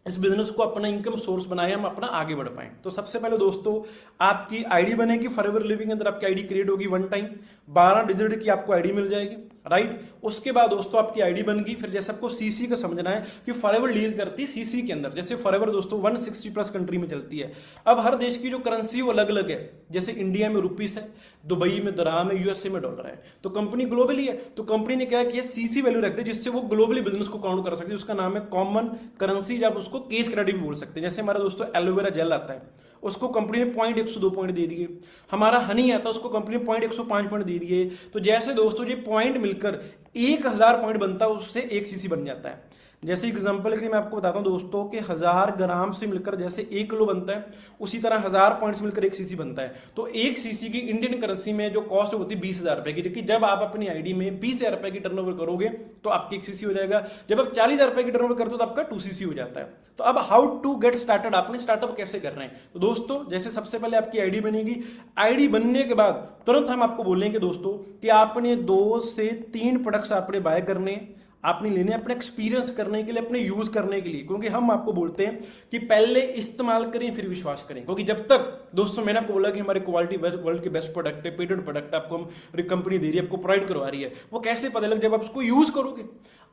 इस बिजनेस को अपना इनकम सोर्स बनाए, हम अपना आगे बढ़ पाए। तो सबसे पहले दोस्तों आपकी आईडी बनेगी फॉरएवर लिविंग के अंदर, आपकी आईडी क्रिएट होगी वन टाइम, 12 डिजिट की आपको आईडी मिल जाएगी, राइट। उसके बाद दोस्तों आपकी आईडी बन गई, फिर जैसे आपको सीसी का समझना है कि फॉरएवर डील करती है सीसी के अंदर। जैसे फॉरएवर दोस्तों 160+ कंट्री में चलती है। अब हर देश की जो करेंसी वो अलग अलग है, जैसे इंडिया में रुपीस है, दुबई में दराम है, यूएसए में डॉलर है। तो कंपनी ग्लोबली है, तो कंपनी ने क्या किया, सीसी वैल्यू रखते हैं, जिससे वो ग्लोबली बिजनेस को काउंट कर सकते हैं। उसका नाम है कॉमन करेंसी, जब उसको केस क्रेडिट भी बोल सकते हैं। जैसे हमारा दोस्तों एलोवेरा जेल आता है, उसको कंपनी ने 0.102 पॉइंट दे दिए। हमारा हनी आता है, उसको कंपनी ने 0.105 पॉइंट दे दिए। तो जैसे दोस्तों ये पॉइंट मिलकर 1000 पॉइंट बनता है, उससे 1 सीसी बन जाता है। जैसे एग्जांपल के लिए मैं आपको बताता हूं दोस्तों कि 1000 ग्राम से मिलकर जैसे 1 किलो बनता है, उसी तरह 1000 पॉइंट से मिलकर 1 सीसी बनता है। तो 1 सीसी की इंडियन करेंसी में जो कॉस्ट होती है 20,000 रुपए की, जबकि जब आप अपनी आईडी में 20,000 रुपए की टर्नओवर करोगे तो आपकी 1 सीसी हो जाएगा। जब आप 40,000 रुपए की टर्नओवर करते हो तो आपका 2 सीसी हो जाता है। तो अब हाउ टू गेट स्टार्टेड, आपने स्टार्टअप कैसे करना है। तो दोस्तों जैसे सबसे पहले आपकी आईडी बनेगी, आईडी बनने के बाद तुरंत हम आपको बोलेंगे दोस्तों कि आपने 2 से 3 प्रोडक्ट्स आपने बाय करने, आपने लेने अपने एक्सपीरियंस करने के लिए, अपने यूज करने के लिए। क्योंकि हम आपको बोलते हैं कि पहले इस्तेमाल करें फिर विश्वास करें। क्योंकि जब तक दोस्तों मैंने आपको बोला कि हमारे क्वालिटी वर्ल्ड के बेस्ट प्रोडक्ट है, पेटेंट प्रोडक्ट आपको हम कंपनी दे रही है, आपको प्रोवाइड करवा रही है, वो कैसे पता लग, जब आप उसको यूज करोगे।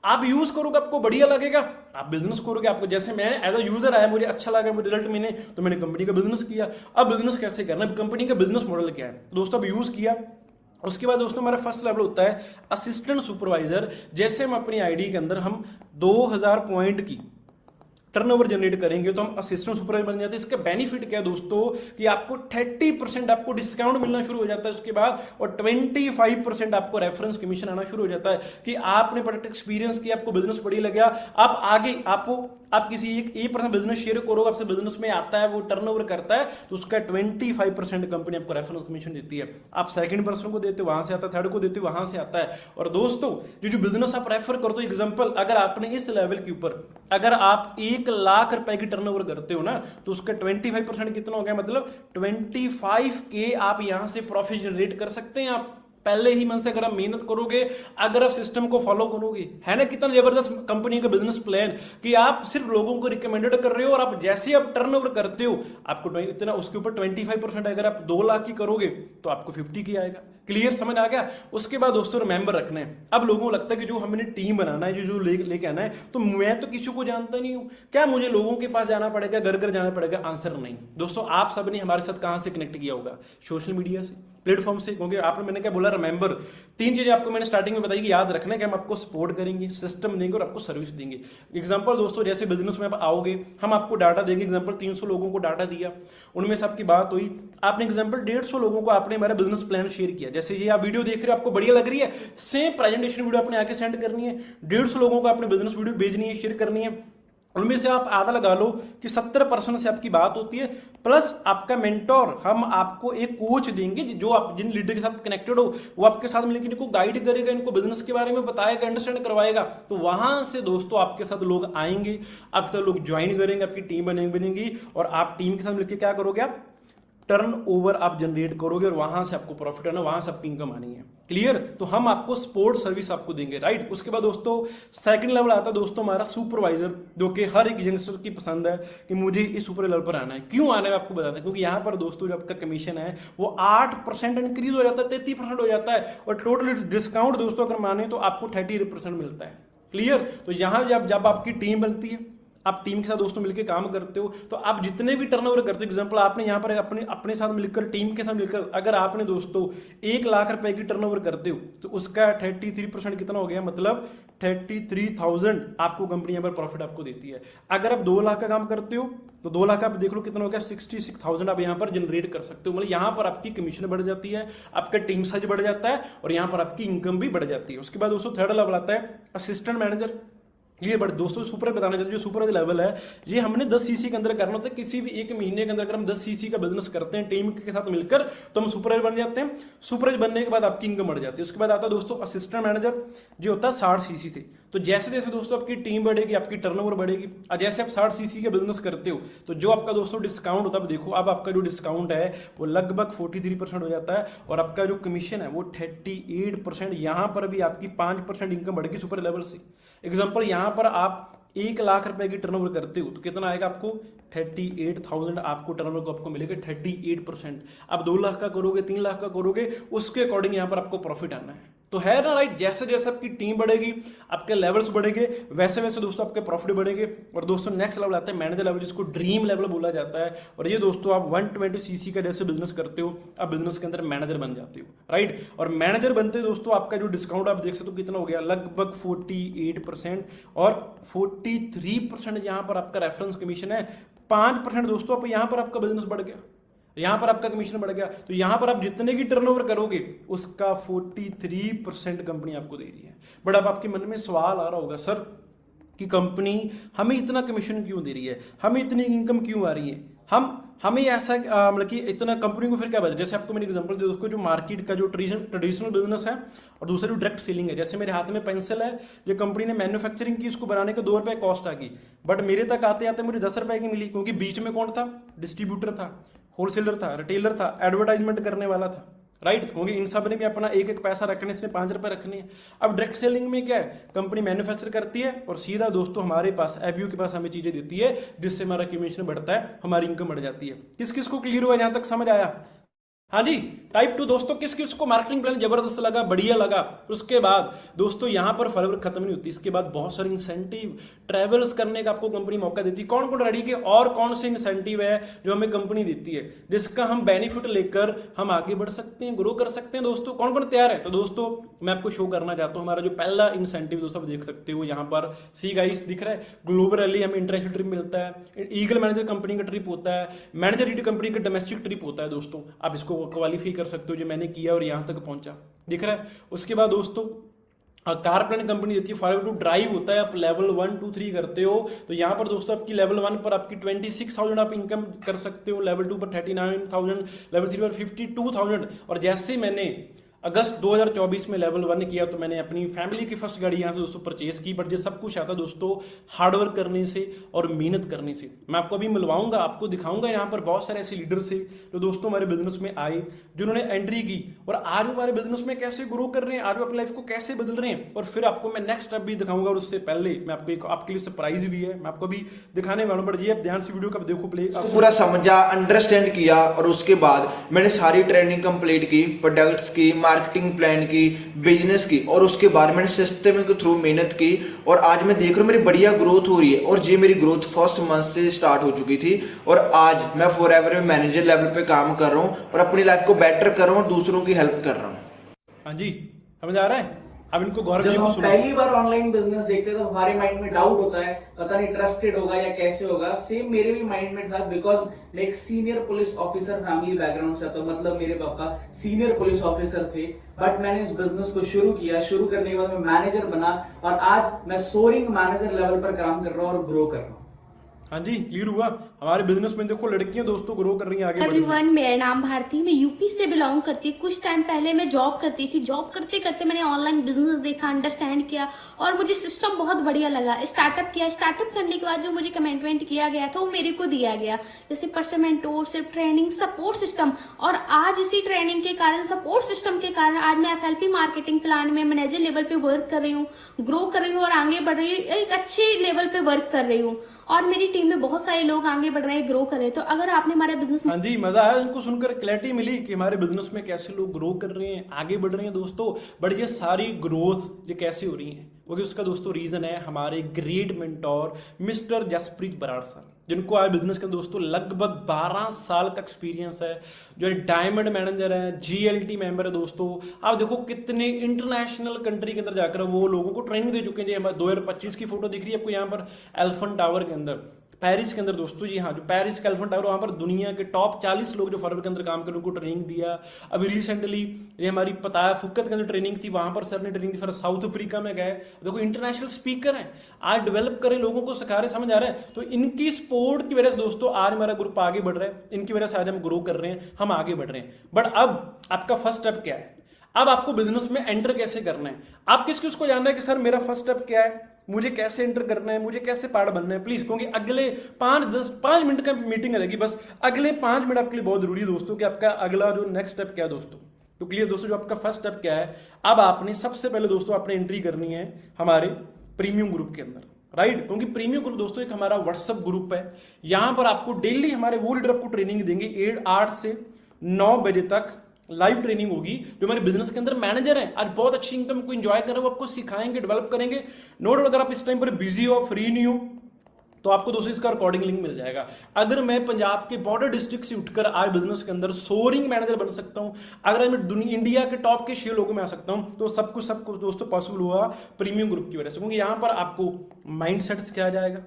आप यूज करोगे, आपको बढ़िया लगेगा, आप बिजनेस करोगे। आपको जैसे मैं एज अ यूजर आया, मुझे अच्छा लगा, मुझे रिजल्ट मैंने, तो मैंने कंपनी का बिजनेस किया। अब बिजनेस कैसे करना, कंपनी का बिजनेस मॉडल क्या है दोस्तों, अब यूज किया। उसके बाद दोस्तों हमारा फर्स्ट लेवल होता है असिस्टेंट सुपरवाइजर। जैसे हम अपनी आईडी के अंदर हम 2000 पॉइंट की टर्नओवर जनरेट करेंगे तो हम असिस्टेंट सुपरवाइजर बन जाते हैं। इसका बेनिफिट क्या है दोस्तों कि आपको 30% आपको डिस्काउंट मिलना शुरू हो जाता है उसके बाद, और 25% आपको रेफरेंस कमीशन आना शुरू हो जाता है कि आपने प्रोडक्ट एक्सपीरियंस किया, आपको बिजनेस बढ़िया लगा, आप आगे आप किसी एक पर्सन बिजनेस शेयर करोगे, आपसे बिजनेस में आता है, वो टर्नओवर करता है, तो उसका 25% कंपनी आपको रेफरेंस कमीशन देती है। आप सेकंड पर्सन को देते हो, वहां से आता है, थर्ड को देते हो, वहां से आता है। और दोस्तों जो बिजनेस आप रेफर करते हो, एग्जांपल अगर आपने इस लेवल के ऊपर अगर आप 1 लाख रुपए की टर्नओवर करते हो ना, तो उसका 25% कितना हो गया, मतलब 25K आप यहां से प्रॉफिट जनरेट कर सकते हैं। आप पहले ही मन से अगर आप मेहनत करोगे, अगर आप सिस्टम को फॉलो करोगे, है ना कितना जबरदस्त कंपनी का बिजनेस प्लान कि आप सिर्फ लोगों को रिकमेंडेड कर रहे हो, और आप जैसे आप टर्नओवर करते हो आपको इतना, उसके ऊपर 25%, अगर आप 2 लाख की करोगे तो आपको 50K आएगा। क्लियर, समझ आ गया। उसके बाद दोस्तों रिमेंबर रखना है, अब लोगों को लगता है कि जो हमने टीम बनाना है, जो लेके आना है, तो मैं तो किसी को जानता नहीं हूं, क्या मुझे लोगों के पास जाना पड़ेगा, घर घर जाना पड़ेगा। आंसर नहीं दोस्तों, आप सबने हमारे साथ कहां से कनेक्ट किया होगा, सोशल मीडिया से, प्लेटफॉर्म से। क्योंकि आपने, मैंने क्या बोला, रिमेंबर, 3 चीजें आपको मैंने स्टार्टिंग में बताई कि याद रखना है कि हम आपको सपोर्ट करेंगे, सिस्टम देंगे और आपको सर्विस देंगे। एग्जांपल दोस्तों जैसे बिजनेस में आप आओगे, हम आपको डाटा देंगे। एग्जांपल 300 लोगों को डाटा दिया, उनमें से आपकी बात हुई, आपने एग्जांपल 150 लोगों को आपने हमारा बिजनेस प्लान शेयर किया। जैसे ये आप वीडियो देख रहे हो, आपको बढ़िया लग रही है, सेम प्रेजेंटेशन वीडियो आपने आके सेंड करनी है, 150 लोगों को आपने बिजनेस वीडियो भेजनी है, शेयर करनी है। उनमें से आप आधा लगा लो कि 70% से आपकी बात होती है, प्लस आपका मेंटोर, हम आपको एक कोच देंगे जो आप जिन लीडर के साथ कनेक्टेड हो, वो आपके साथ मिलकर इनको गाइड करेगा, इनको बिजनेस के बारे में बताएगा, अंडरस्टैंड करवाएगा। तो वहां से दोस्तों आपके साथ लोग आएंगे, आपके साथ लोग ज्वाइन करेंगे, आपकी टीम बनेगी, और आप टीम के साथ मिलकर क्या करोगे, आप टर्नओवर आप जनरेट करोगे और वहां से आपको प्रॉफिट आना, वहां से आपकी इनकम आनी है। क्लियर? तो हम आपको सपोर्ट सर्विस आपको देंगे, राइट। उसके बाद दोस्तों सेकंड लेवल आता है दोस्तों हमारा सुपरवाइजर, जो कि हर एक यंगस्टर की पसंद है कि मुझे इस सुपर लेवल पर आना है। क्यों आना है आपको बताते हैं, क्योंकि यहाँ पर दोस्तों जो आपका कमीशन है वो 8% इंक्रीज हो जाता है, 33% हो जाता है, और टोटल डिस्काउंट दोस्तों अगर माने तो आपको 38% मिलता है। क्लियर? तो यहाँ जब आपकी टीम बनती है, आप टीम के साथ दोस्तों मिलकर काम करते हो, तो आप जितने भी टर्नओवर करते हो, एग्जांपल आपने यहाँ पर अपने साथ मिलकर, टीम के साथ मिलकर अगर आपने दोस्तों 1 लाख रुपए की टर्नओवर करते हो तो उसका 33% कितना हो गया, मतलब 33,000 आपको कंपनी यहाँ पर प्रॉफिट आपको देती है। अगर आप 2 लाख का काम करते हो तो 2 लाख आप देख लो कितना हो गया, 66,000 आप यहाँ पर जनरेट कर सकते हो। मतलब यहाँ पर आपकी कमीशन बढ़ जाती है, आपका टीम साइज बढ़ जाता है, और यहाँ पर आपकी इनकम भी बढ़ जाती है। उसके बाद दोस्तों थर्ड लेवल आता है असिस्टेंट मैनेजर। ये बट दोस्तों सुपर बताना चाहते हैं, जो सुपर लेवल है ये हमने 10 सीसी के अंदर करना होता है। किसी भी एक महीने के अंदर अगर हम 10 सीसी का बिजनेस करते हैं टीम के साथ मिलकर तो हम सुपर बन जाते हैं। सुपर बनने के बाद आपकी इनकम बढ़ जाती है। उसके बाद आता है दोस्तों असिस्टेंट मैनेजर, जो होता है 60 सीसी से। तो जैसे जैसे दोस्तों आपकी टीम बढ़ेगी, आपकी टर्नओवर बढ़ेगी, और जैसे आप 60 सीसी का बिजनेस करते हो तो जो आपका दोस्तों डिस्काउंट होता है, देखो अब आपका जो डिस्काउंट है वो लगभग 43% हो जाता है, और आपका जो कमीशन है वो 38%। यहाँ पर भी आपकी 5% इनकम बढ़ेगी सुपर लेवल से। एग्जाम्पल यहाँ पर आप 1 लाख रुपए की टर्नओवर करते हो तो कितना आएगा आपको, 38,000 आपको टर्नओवर को आपको मिलेगा 38%। आप 2 लाख का करोगे, 3 लाख का करोगे, उसके अकॉर्डिंग यहाँ पर आपको प्रॉफिट आना है। तो है ना, राइट। जैसे जैसे आपकी टीम बढ़ेगी, आपके लेवल्स बढ़ेंगे, वैसे वैसे दोस्तों आपके प्रॉफिट बढ़ेंगे। और दोस्तों नेक्स्ट लेवल आता है मैनेजर लेवल, जिसको ड्रीम लेवल बोला जाता है। और ये दोस्तों आप 120 सीसी का जैसे बिजनेस करते हो, आप बिजनेस के अंदर मैनेजर बन जाते हो, राइट। और मैनेजर बनते दोस्तों आपका जो डिस्काउंट आप देख सकते हो कितना हो गया, लगभग 48%, और 43% यहाँ पर आपका रेफरेंस कमीशन है। 5% दोस्तों आप यहाँ पर आपका बिजनेस बढ़ गया, यहां पर आपका कमीशन बढ़ गया। तो यहां पर आप जितने की टर्नओवर करोगे उसका 43% कंपनी आपको दे रही है। बट अब आपके मन में सवाल आ रहा होगा, सर कि कंपनी हमें इतना कमीशन क्यों दे रही है, हमें इतनी इनकम क्यों आ रही है, हमें ऐसा मतलब कि इतना कंपनी को फिर क्या बचा। जैसे आपको मैंने एग्जांपल दे दूं, जो मार्केट का जो ट्रेडिशनल बिजनेस है और दूसरा जो डायरेक्ट सेलिंग है। जैसे मेरे हाथ में पेंसिल है, ये कंपनी ने मैन्युफैक्चरिंग की, इसको बनाने के 2 रुपए कॉस्ट आ गई, बट मेरे तक आते आते मुझे 10 रुपए की मिली, क्योंकि बीच में कौन था, डिस्ट्रीब्यूटर था, होलसेलर था, रिटेलर था, एडवर्टाइजमेंट करने वाला था, राइट। क्योंकि इन सब ने भी अपना एक एक पैसा रखने, इसमें 5 रुपए रखने हैं। अब डायरेक्ट सेलिंग में क्या है, कंपनी मैन्युफैक्चर करती है और सीधा दोस्तों हमारे पास एबीयू के पास हमें चीजें देती है, जिससे हमारा कमीशन बढ़ता है, हमारी इनकम बढ़ जाती है। किस किस को क्लियर हुआ, यहां तक समझ आया? हाँ जी। टाइप 2 दोस्तों किस किस को मार्केटिंग प्लान जबरदस्त लगा, बढ़िया लगा। उसके बाद दोस्तों यहाँ पर फॉरएवर खत्म नहीं होती, इसके बाद बहुत सारे इंसेंटिव, ट्रेवल्स करने का आपको कंपनी मौका देती है। कौन कौन रेडी के और कौन से इंसेंटिव है जो हमें कंपनी देती है, जिसका हम बेनिफिट लेकर हम आगे बढ़ सकते हैं, ग्रो कर सकते हैं। दोस्तों कौन कौन तैयार है? तो दोस्तों मैं आपको शो करना चाहता हूँ हमारा जो पहला इंसेंटिव, दोस्तों आप देख सकते हो यहाँ पर, सी गाइस दिख रहा है, ग्लोबल रैली हमें इंटरनेशनल ट्रिप मिलता है, ईगल मैनेजर कंपनी का ट्रिप होता है, मैनेजर ईडी कंपनी का डोमेस्टिक ट्रिप होता है। दोस्तों आप इसको क्वालिफाई कर सकते हो, जो मैंने किया और यहां तक पहुंचा, दिख रहा है। उसके बाद दोस्तों कार प्लान कंपनी देती है, फॉरएवर टू ड्राइव होता है, आप लेवल 1, 2, 3 करते हो तो यहां पर दोस्तों आपकी लेवल 1 पर आपकी 26,000 आप इनकम कर सकते हो, लेवल 2 पर 39,000, लेवल 3 पर 52,000। और जैसे मैंने अगस्त 2024 में लेवल 1 किया तो मैंने अपनी फैमिली की फर्स्ट गाड़ी यहाँ से दोस्तों परचेज की। बट ये सब कुछ आता दोस्तों हार्डवर्क करने से और मेहनत करने से। मैं आपको अभी मिलवाऊंगा, आपको दिखाऊंगा यहाँ पर बहुत सारे ऐसे लीडर से जो दोस्तों हमारे बिजनेस में आए, जिन्होंने एंट्री की और आज हमारे बिजनेस में कैसे ग्रो कर रहे हैं, आज वो अपनी लाइफ को कैसे बदल रहे हैं। और फिर आपको मैं नेक्स्ट स्टेप भी दिखाऊंगा, और उससे पहले मैं आपको एक आपके लिए सरप्राइज भी है, मैं आपको भी दिखाने वाला हूँ। बट ये ध्यान से वीडियो का देखो, प्ले पूरा समझा, अंडरस्टैंड किया, और उसके बाद मैंने सारी ट्रेनिंग कंप्लीट की, प्रोडक्ट्स की, मार्केटिंग प्लान की, बिजनेस की, और उसके बाद मैंने सिस्टम के थ्रू मेहनत की। और आज मैं देख रहा हूँ मेरी बढ़िया ग्रोथ हो रही है, और ये मेरी ग्रोथ फर्स्ट मंथ से स्टार्ट हो चुकी थी। और आज मैं फॉरएवर में मैनेजर लेवल पे काम कर रहा हूँ और अपनी लाइफ को बेटर कर रहा हूँ और दूसरों की हेल्प कर रहा हूँ। हाँ जी, समझ आ रहा है? अब इनको गौर जब हम पहली बार ऑनलाइन बिजनेस देखते हैं तो हमारे माइंड में डाउट होता है, पता नहीं ट्रस्टेड होगा या कैसे होगा। सेम मेरे भी माइंड में था, बिकॉज मैं एक senior police officer family background से, तो मतलब मेरे पापा सीनियर पुलिस ऑफिसर थे। बट मैंने इस बिजनेस को शुरू किया, शुरू करने के बाद मैं मैनेजर बना, और आज मैं सोरिंग मैनेजर लेवल पर काम कर रहा हूँ और ग्रो कर रहा हूँ। हाँ जी, क्लियर हुआ। हमारे बिजनेस में देखो लड़कियां दोस्तों ग्रो कर रही हैं, आगे बढ़ रही हैं। एवरीवन, मेरा नाम भारती, मैं यूपी से बिलोंग करती हूँ। कुछ टाइम पहले मैं जॉब करती थी। जॉब करते करते मैंने ऑनलाइन बिजनेस देखा, अंडरस्टैंड किया और मुझे सिस्टम बहुत बढ़िया लगा। स्टार्टअप किया। स्टार्टअप करने के बाद जो मुझे कमिटमेंट किया गया था वो मेरे को दिया गया, जैसे person mentorship, training, support system. और आज इसी ट्रेनिंग के कारण, सपोर्ट सिस्टम के कारण आज मैं FLP मार्केटिंग प्लान में मैनेजर लेवल पे वर्क कर रही हूँ, ग्रो कर रही हूँ और आगे बढ़ रही हूँ, एक अच्छे लेवल पे वर्क कर रही हूँ। और मेरी टीम में बहुत सारे लोग आगे बढ़ रहे हैं, ग्रो कर रहे हैं। तो अगर आपने हमारे बिजनेस हाँ जी, मजा आया उनको सुनकर, क्लैरिटी मिली कि हमारे बिजनेस में कैसे लोग ग्रो कर रहे हैं, आगे बढ़ रहे हैं दोस्तों। बट ये सारी ग्रोथ ये कैसे हो रही है, क्योंकि उसका दोस्तों रीजन है हमारे great mentor mister Jaspreet Brar sir, जिनको आज बिजनेस के दोस्तों लगभग 12 साल का एक्सपीरियंस है, जो डायमंड मैनेजर है, GLT मेंबर है दोस्तों। आप देखो कितने इंटरनेशनल कंट्री के अंदर जाकर वो लोगों को ट्रेनिंग दे चुके हैं। हमारे 2025 की फोटो दिख रही है आपको यहाँ पर एलिफेंट टावर के अंदर, पेरिस के अंदर दोस्तों। जी हाँ, जो पेरिस का एलिफेंट टावर, वहाँ पर दुनिया के टॉप 40 लोग जो फॉरवर्ड के अंदर काम कर उनको ट्रेनिंग दिया। अभी रिसेंटली ये हमारी पताया फुक्कत के अंदर ट्रेनिंग थी, वहाँ पर सर ने ट्रेनिंग दी। फिर साउथ अफ्रीका में गए, देखो इंटरनेशनल स्पीकर हैं, आज डेवलप करे, लोगों को सिखा रहे, समझ आ रहा है। तो इनकी सपोर्ट की वजह से दोस्तों आज हमारा ग्रुप आगे बढ़ रहा है, इनकी वजह से आज हम ग्रो कर रहे हैं, हम आगे बढ़ रहे हैं। बट अब आपका फर्स्ट स्टेप क्या है? अब आपको बिजनेस में एंटर कैसे करना है? आप किस किस को जानना है कि सर मेरा फर्स्ट स्टेप क्या है, मुझे कैसे एंटर करना है, मुझे कैसे पार्ट बनना है? प्लीज, क्योंकि अगले 5 मिनट का मीटिंग रहेगी, बस अगले 5 मिनट आपके लिए बहुत जरूरी है दोस्तों कि आपका अगला जो नेक्स्ट स्टेप क्या है दोस्तों। तो क्लियर दोस्तों, जो आपका फर्स्ट स्टेप क्या है, अब आपने सबसे पहले दोस्तों आपने एंट्री करनी है हमारे प्रीमियम ग्रुप के अंदर, राइट। क्योंकि प्रीमियम ग्रुप दोस्तों एक हमारा व्हाट्सएप ग्रुप है, यहां पर आपको डेली हमारे वो लीडर आपको ट्रेनिंग देंगे। 8 से 9 बजे तक लाइव ट्रेनिंग होगी। जो हमारे बिजनेस के अंदर मैनेजर हैं, आज बहुत अच्छी इनकम को एंजॉय कर रहे हो, आपको सिखाएंगे, डेवलप करेंगे। नो डाउट अगर आप इस टाइम पर बिजी हो, फ्री नहीं हो, तो आपको दोस्तों इसका रिकॉर्डिंग लिंक मिल जाएगा। अगर मैं पंजाब के बॉर्डर डिस्ट्रिक्ट से उठकर आज बिजनेस के अंदर सोरिंग मैनेजर बन सकता हूं, अगर मैं इंडिया के टॉप के 6 लोगों में आ सकता हूं, तो सब कुछ दोस्तों पॉसिबल हुआ प्रीमियम ग्रुप की वजह से। क्योंकि यहां पर आपको माइंडसेट सिखाया जाएगा,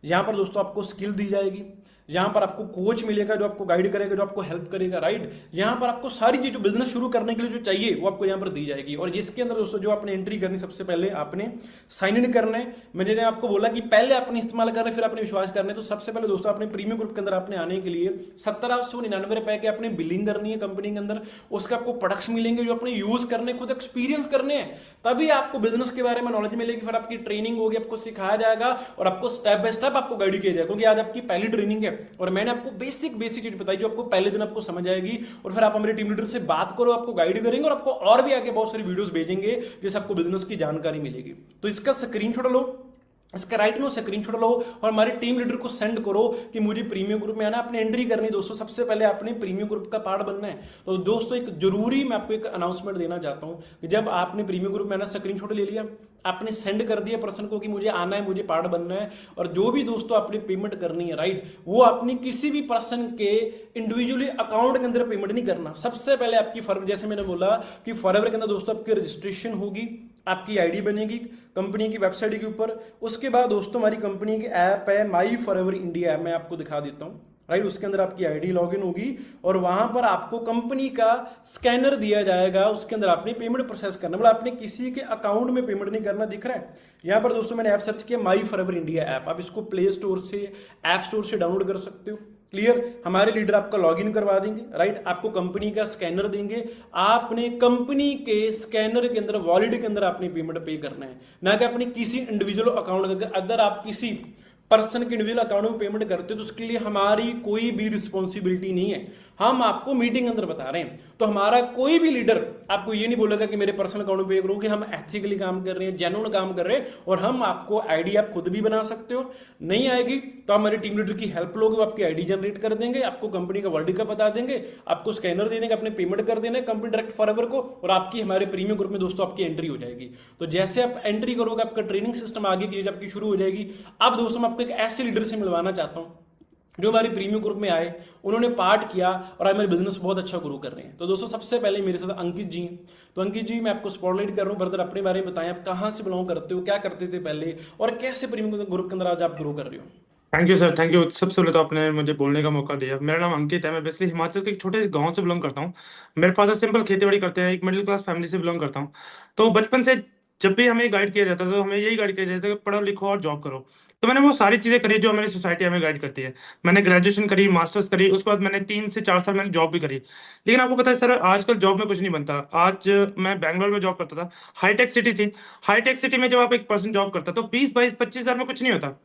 यहां पर दोस्तों आपको स्किल दी जाएगी, यहां पर आपको कोच मिलेगा जो आपको गाइड करेगा, जो आपको हेल्प करेगा, राइट। यहां पर आपको सारी चीज जो बिजनेस शुरू करने के लिए जो चाहिए वो आपको यहां पर दी जाएगी। और जिसके अंदर दोस्तों जो आपने एंट्री करनी, सबसे पहले आपने साइन इन करना है। मैंने आपको बोला कि पहले आपने इस्तेमाल करना है, फिर आपने विश्वास करना है। तो सबसे पहले दोस्तों अपने प्रीमियम ग्रुप के अंदर आपने आने के लिए 1799 रुपए की आपने बिलिंग करनी है कंपनी के अंदर। उसके आपको प्रोडक्ट्स मिलेंगे जो अपने यूज करने, खुद एक्सपीरियंस करने हैं, तभी आपको बिजनेस के बारे में नॉलेज मिलेगी। फिर आपकी ट्रेनिंग होगी, आपको सिखाया जाएगा और आपको स्टेप बाय स्टेप आपको गाइड किया जाएगा। क्योंकि आज आपकी पहली ट्रेनिंग है और मैंने आपको बेसिक चीज बताई जो आपको पहले दिन आपको समझ आएगी। और फिर आप हमारे टीम लीडर से बात करो, आपको गाइड करेंगे और आपको और भी आगे बहुत सारी वीडियोस भेजेंगे जिससे आपको बिजनेस की जानकारी मिलेगी। तो इसका स्क्रीनशॉट लो, इसका राइट नो स्क्रीनशॉट लो और हमारे टीम लीडर को सेंड करो कि मुझे प्रीमियम ग्रुप में आना, आपने एंट्री करनी है दोस्तों। सबसे पहले आपने प्रीमियम ग्रुप का पार्ट बनना है। तो दोस्तों एक जरूरी मैं आपको एक अनाउंसमेंट देना चाहता हूं कि जब आपने प्रीमियम ग्रुप में आना, स्क्रीनशॉट ले लिया, आपने सेंड कर दिया पर्सन को कि मुझे आना है, मुझे पार्ट बनना है, और जो भी दोस्तों आपने पेमेंट करनी है, राइट, वो अपनी किसी भी पर्सन के इंडिविजुअली अकाउंट के अंदर पेमेंट नहीं करना। सबसे पहले आपकी फॉरएवर, जैसे मैंने बोला कि फॉरएवर के अंदर दोस्तों आपकी रजिस्ट्रेशन होगी, आपकी आईडी बनेगी कंपनी की वेबसाइट के ऊपर। उसके बाद दोस्तों हमारी कंपनी की ऐप है माई फॉरएवर इंडिया ऐप, मैं आपको दिखा देता हूं, राइट। उसके अंदर आपकी आईडी लॉगिन होगी और वहां पर आपको कंपनी का स्कैनर दिया जाएगा, उसके अंदर आपने पेमेंट प्रोसेस करना, मतलब आपने किसी के अकाउंट में पेमेंट नहीं करना। दिख रहा है यहां पर दोस्तों, मैंने ऐप सर्च किया माई फॉरएवर इंडिया ऐप, आप इसको प्ले स्टोर से, ऐप स्टोर से डाउनलोड कर सकते हो। क्लियर, हमारे लीडर आपका लॉगिन करवा देंगे, राइट, आपको कंपनी का स्कैनर देंगे, आपने कंपनी के स्कैनर के अंदर, वॉलेट के अंदर आपने पेमेंट पे करना है, ना कि अपने किसी इंडिविजुअल अकाउंट। अगर आप किसी पर्सन के इंडिविजुअल अकाउंट में पेमेंट करते हो तो उसके लिए हमारी कोई भी रिस्पॉन्सिबिलिटी नहीं है, हम आपको मीटिंग अंदर बता रहे हैं। तो हमारा कोई भी लीडर आपको ये नहीं बोलेगा कि मेरे पर्सनल अकाउंट में पे करो, कि हम एथिकली काम कर रहे हैं, जेन्युइन काम कर रहे हैं, और हम आपको आईडी आप खुद भी बना सकते हो। नहीं आएगी तो हमारे टीम लीडर की हेल्प लोगे, वो आपकी आईडी जनरेट कर देंगे, आपको कंपनी का वर्ल्ड कप बता देंगे, आपको स्कैनर दे देंगे, अपने पेमेंट कर देना कंपनी डायरेक्ट फॉरएवर को, और आपकी हमारे प्रीमियम ग्रुप में दोस्तों आपकी एंट्री हो जाएगी। तो जैसे आप एंट्री करोगे, आपका ट्रेनिंग सिस्टम आगे की आपकी शुरू हो जाएगी। अब दोस्तों मैं आपको एक ऐसे लीडर से मिलवाना चाहता हूं जो हमारे प्रीमियम ग्रुप में आए, उन्होंने पार्ट किया और हमारे बिजनेस बहुत अच्छा ग्रो कर रहे हैं। तो दोस्तों सबसे पहले मेरे साथ अंकित जी हैं। तो अंकित जी, मैं आपको स्पॉटलाइट कर रहा हूं, ब्रदर अपने बारे में बताएं, आप कहां से बिलोंग करते हो, क्या करते थे पहले, और कैसे प्रीमियम ग्रुप के अंदर आज आप ग्रो कर रहे हो। Thank you sir, thank you. सबसे पहले तो आपने मुझे बोलने का मौका दिया। मेरा नाम अंकित है, मैं बेसिकली हिमाचल के एक छोटे से गांव से बिलोंग करता हूँ। मेरे फादर सिंपल खेती बाड़ी करते हैं, एक मिडिल क्लास फैमिली से बिलोंग करता हूँ। तो बचपन से जब भी हमें गाइड किया जाता था तो हमें यही गाइड किया जाता था कि पढ़ो लिखो और जॉब करो। तो मैंने वो सारी चीज़ें करी जो हमारी सोसाइटी हमें गाइड करती है। मैंने ग्रेजुएशन करी, मास्टर्स करी, उसके बाद मैंने 3 से 4 साल मैंने जॉब भी करी। लेकिन आपको पता है सर, आजकल जॉब में कुछ नहीं बनता। आज मैं बैंगलोर में जॉब करता था, हाईटेक सिटी थी। हाईटेक सिटी में जब आप एक पर्सन जॉब करता तो 20-22-25 हज़ार में कुछ नहीं होता।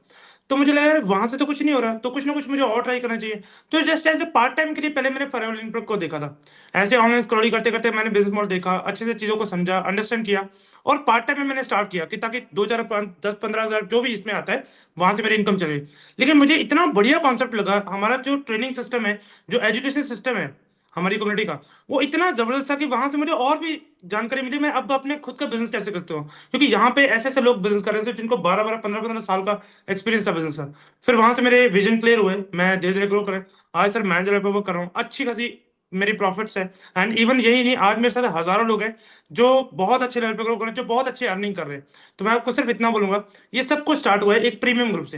तो मुझे लगा यार वहां से तो कुछ नहीं हो रहा, तो कुछ ना कुछ मुझे और ट्राई करना चाहिए। तो just as a part time के लिए पहले मैंने फॉरएवर लिंक्डइन को देखा था। ऐसे ऑनलाइन स्क्रॉलिंग करते करते मैंने बिजनेस मॉडल देखा, अच्छे से चीज़ों को समझा, अंडरस्टैंड किया, और पार्ट टाइम में मैंने स्टार्ट किया कि ताकि 2 4 5 10 15 हज़ार जो भी इसमें आता है वहां से मेरी इनकम चले। लेकिन मुझे इतना बढ़िया कॉन्सेप्ट लगा, हमारा जो ट्रेनिंग सिस्टम है, जो एजुकेशन सिस्टम है हमारी कम्युनिटी का, वो इतना जबरदस्त था कि वहां से मुझे और भी जानकारी मिली मैं अब अपने खुद का बिजनेस कैसे करता हूँ। क्योंकि यहाँ पे ऐसे ऐसे लोग बिजनेस कर रहे थे जिनको 12-12 15-15 साल का एक्सपीरियंस था बिजनेस का। फिर वहां से मेरे विजन क्लियर हुए, मैं धीरे धीरे ग्रो करें। आज सर मैनेजर लेवल पर वर्क कर रहा हूँ, अच्छी खासी मेरी प्रॉफिट्स है। एंड इवन यही नहीं, आज मेरे साथ हजारों लोग हैं जो बहुत अच्छे लेवल पे ग्रो कर रहे हैं, जो बहुत अच्छी अर्निंग कर रहे हैं। तो मैं आपको सिर्फ इतना बोलूंगा, ये सब कुछ स्टार्ट हुआ है एक प्रीमियम ग्रुप से।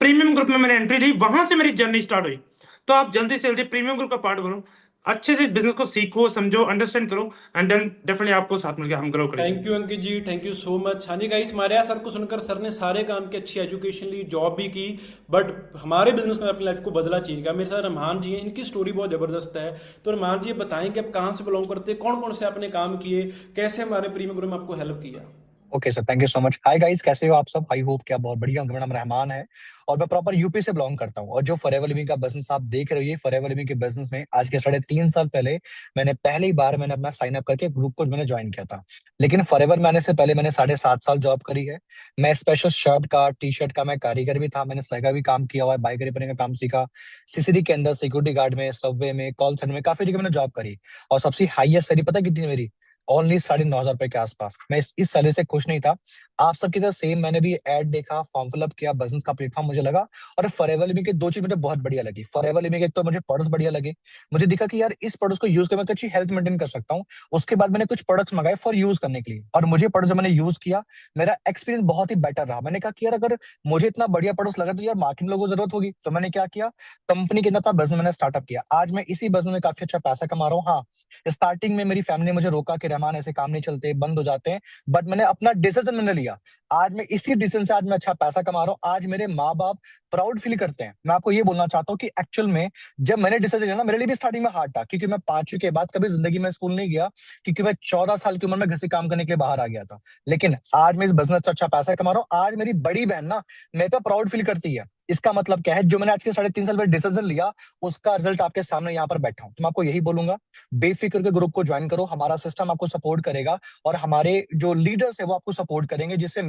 प्रीमियम ग्रुप में मैंने एंट्री ली, वहां से मेरी जर्नी स्टार्ट हुई। तो आप जल्दी से जल्दी प्रीमियम ग्रुप का पार्ट बनो, अच्छे से बिजनेस को सीखो, समझो, अंडरस्टैंड करो, एंड देन डेफिनेटली आपको साथ मिलकर हम ग्रो करेंगे। Thank you Ankit ji, thank you so much. हाँ जी गाइस, मारिया सर को सुनकर सर ने सारे काम की अच्छी एजुकेशन ली, जॉब भी की, बट हमारे बिजनेस ने अपनी लाइफ को बदला, चेंज किया। मेरे साथ रहमान जी हैं, इनकी स्टोरी बहुत जबरदस्त है। तो रहमान जी बताएं कि आप कहाँ से बिलोंग करते हैं, कौन कौन से आपने काम किए, कैसे हमारे प्रीमियम ग्रुप में आपको हेल्प किया। Okay sir, thank you so much. Hi guys, कैसे हो आप सब? आई होप कि आप बहुत बढ़िया होंगे। मेरा नाम रहमान है और मैं प्रॉपर यूपी से बिलोंग करता हूँ। और जो फॉरएवर लिविंग का बिजनेस आप देख रहे हो, ये फॉरएवर लिविंग के बिजनेस में आज के 3.5 साल पहले मैंने पहली बार अपना साइन अप करके ग्रुप को मैंने ज्वाइन किया था। लेकिन फॉरएवर में आने से पहले मैंने 7.5 साल जॉब करी है। मैं स्पेशल शर्ट का, टी शर्ट का मैं कारीगर भी था। मैंने सिलाई का भी काम किया हुआ है, बाइक रिपेयरिंग का काम सीखा। सीसीडी के अंदर सिक्योरिटी गार्ड में, सबवे में, कॉल सेंटर में, काफी जगह मैंने जॉब करी। और सबसे हाईएस्ट सैलरी पता कितनी मेरी? ओनली 9,500 रुपए के आसपास। मैं इस सैलरी से खुश नहीं था। आप सबकी तरह सेम मैंने भी एड देखा, फॉर्म फिलअप किया, बिजनेस का प्लेटफॉर्म मुझे लगा। और फॉरएवर लिविंग के 2 चीज मुझे बहुत बढ़िया लगी। फॉरएवर लिविंग एक तो मुझे प्रोडक्ट्स बढ़िया लगे। मुझे दिखा कि यार इस प्रोडक्ट्स को यूज कर मैं अच्छी हेल्थ मेंटेन कर सकता हूँ। उसके बाद मैंने कुछ प्रोडक्ट्स मंगाए फॉर यूज करने के लिए, और मुझे प्रोडक्ट्स जब मैंने यूज किया, मेरा एक्सपीरियंस बहुत ही बेटर रहा। मैंने कहा कि यार अगर मुझे इतना बढ़िया प्रोडक्ट्स लगा तो यार मार्केटिंग लोगों को जरूरत होगी। तो मैंने क्या किया, कंपनी के अंदर अपना बिजनेस मैंने स्टार्टअप किया। आज मैं इसी बिजनेस में काफी अच्छा पैसा कमा रहा हूँ। हाँ, स्टार्टिंग में मेरी फैमिली ने मुझे रोका कि रहमान ऐसे काम नहीं चलते, बंद हो जाते हैं, बट मैंने अपना डिसीजन मैंने लिया। आज मैं इसी डिसीजन से आज मैं अच्छा पैसा कमा रहा हूँ। आज मेरे माँ बाप प्राउड फील करते हैं। मैं आपको ये बोलना चाहता हूँ कि एक्चुअल में जब मैंने डिसीजन लिया ना, मेरे लिए भी स्टार्टिंग में हार्ड था, क्योंकि मैं 5वीं के बाद कभी जिंदगी में स्कूल नहीं गया, क्योंकि मैं 14 साल की उम्र में घर से काम करने के लिए बाहर आ गया था। लेकिन आज मैं इस बिजनेस से अच्छा पैसा कमा रहा हूँ। आज मेरी बड़ी बहन ना मेरे पे प्राउड फील करती है। इसका मतलब क्या है, जो मैंने आज के 3.5 साल में डिसीजन लिया, उसका रिजल्ट आपके सामने यहाँ पर बैठा हूँ। तो मैं आपको यही बोलूंगा, बेफिक्र के ग्रुप को ज्वाइन करो। हमारा सिस्टम आपको सपोर्ट करेगा और हमारे जो लीडर्स है वो आपको सपोर्ट करेंगे, जिससे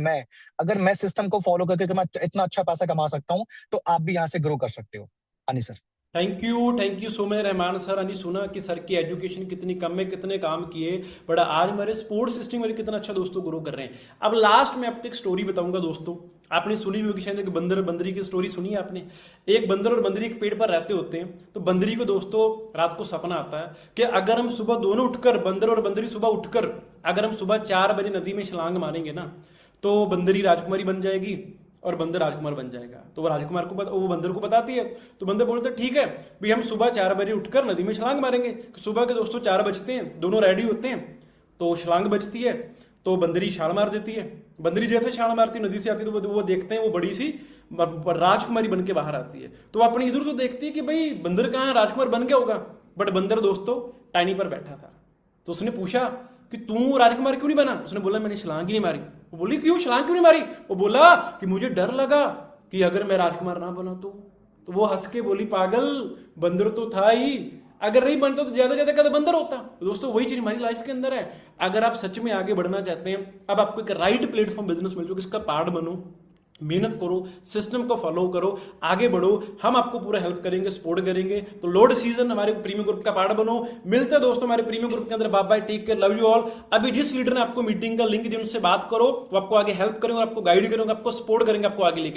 अगर मैं सिस्टम को फॉलो करके मैं इतना अच्छा पैसा कमा सकता हूँ, तो आप भी यहाँ से ग्रो कर सकते हो। हानि sir. Thank you so much Rahman sir. यानी सुना कि सर की एजुकेशन कितनी कम में कितने काम किए, बट आज हमारे स्पोर्ट्स सिस्टम में कितना अच्छा दोस्तों ग्रो कर रहे हैं। अब लास्ट में आपको एक स्टोरी बताऊंगा दोस्तों, आपने सुनी भी होगी शायद, एक बंदर बंदरी की स्टोरी सुनी है आपने। एक बंदर और बंदरी एक पेड़ पर रहते होते हैं। तो बंदरी को दोस्तों रात को सपना आता है कि अगर हम सुबह दोनों उठकर, बंदर और बंदरी सुबह उठकर अगर हम सुबह 4 बजे नदी में छलांग मारेंगे ना, तो बंदरी राजकुमारी बन जाएगी और बंदर राजकुमार बन जाएगा। तो वो राजकुमार को वो बंदर को बताती है। तो बंदर बोलता है ठीक है भाई, हम सुबह 4 बजे उठकर नदी में छलांग मारेंगे। सुबह के दोस्तों 4 बजते हैं, दोनों रेडी होते हैं, तो छलांग बजती है, तो बंदरी छाल मार देती है। बंदरी जैसे छाल मारती है, नदी से आती है, तो वो देखते हैं वो बड़ी सी राजकुमारी बन के बाहर आती है। तो वो अपनी इधर तो देखती है कि भाई बंदर कहाँ है, राजकुमार बन गया होगा, बट बंदर दोस्तों टाइनी पर बैठा था। तो उसने पूछा कि तू राजकुमार क्यों नहीं बना? उसने बोला मैंने छलांग ही नहीं मारी। वो बोली क्यों, छलांग क्यों नहीं मारी? वो बोला कि मुझे डर लगा कि अगर मैं राजकुमार ना बना तो वो हंस के बोली पागल, बंदर तो था ही, अगर नहीं बनता तो ज्यादा ज्यादा कदम बंदर होता। तो दोस्तों वही चीज हमारी लाइफ के अंदर है। अगर आप सच में आगे बढ़ना चाहते हैं, अब आपको एक राइट प्लेटफॉर्म बिजनेस मिल जाए, इसका पार्ट बनो, मेहनत करो, सिस्टम को फॉलो करो, आगे बढ़ो, हम आपको पूरा हेल्प करेंगे, सपोर्ट करेंगे। तो लॉर्ड सीजन हमारे प्रीमियम ग्रुप का पार्ट बनो। मिलते हैं दोस्तों हमारे प्रीमियम ग्रुप के अंदर। Bye bye, take care, love you all. अभी जिस लीडर ने आपको मीटिंग का लिंक दिया उनसे बात करो, वो आपको आगे हेल्प करेंगे, आपको गाइड करेंगे, आपको सपोर्ट करेंगे, आपको आगे लेके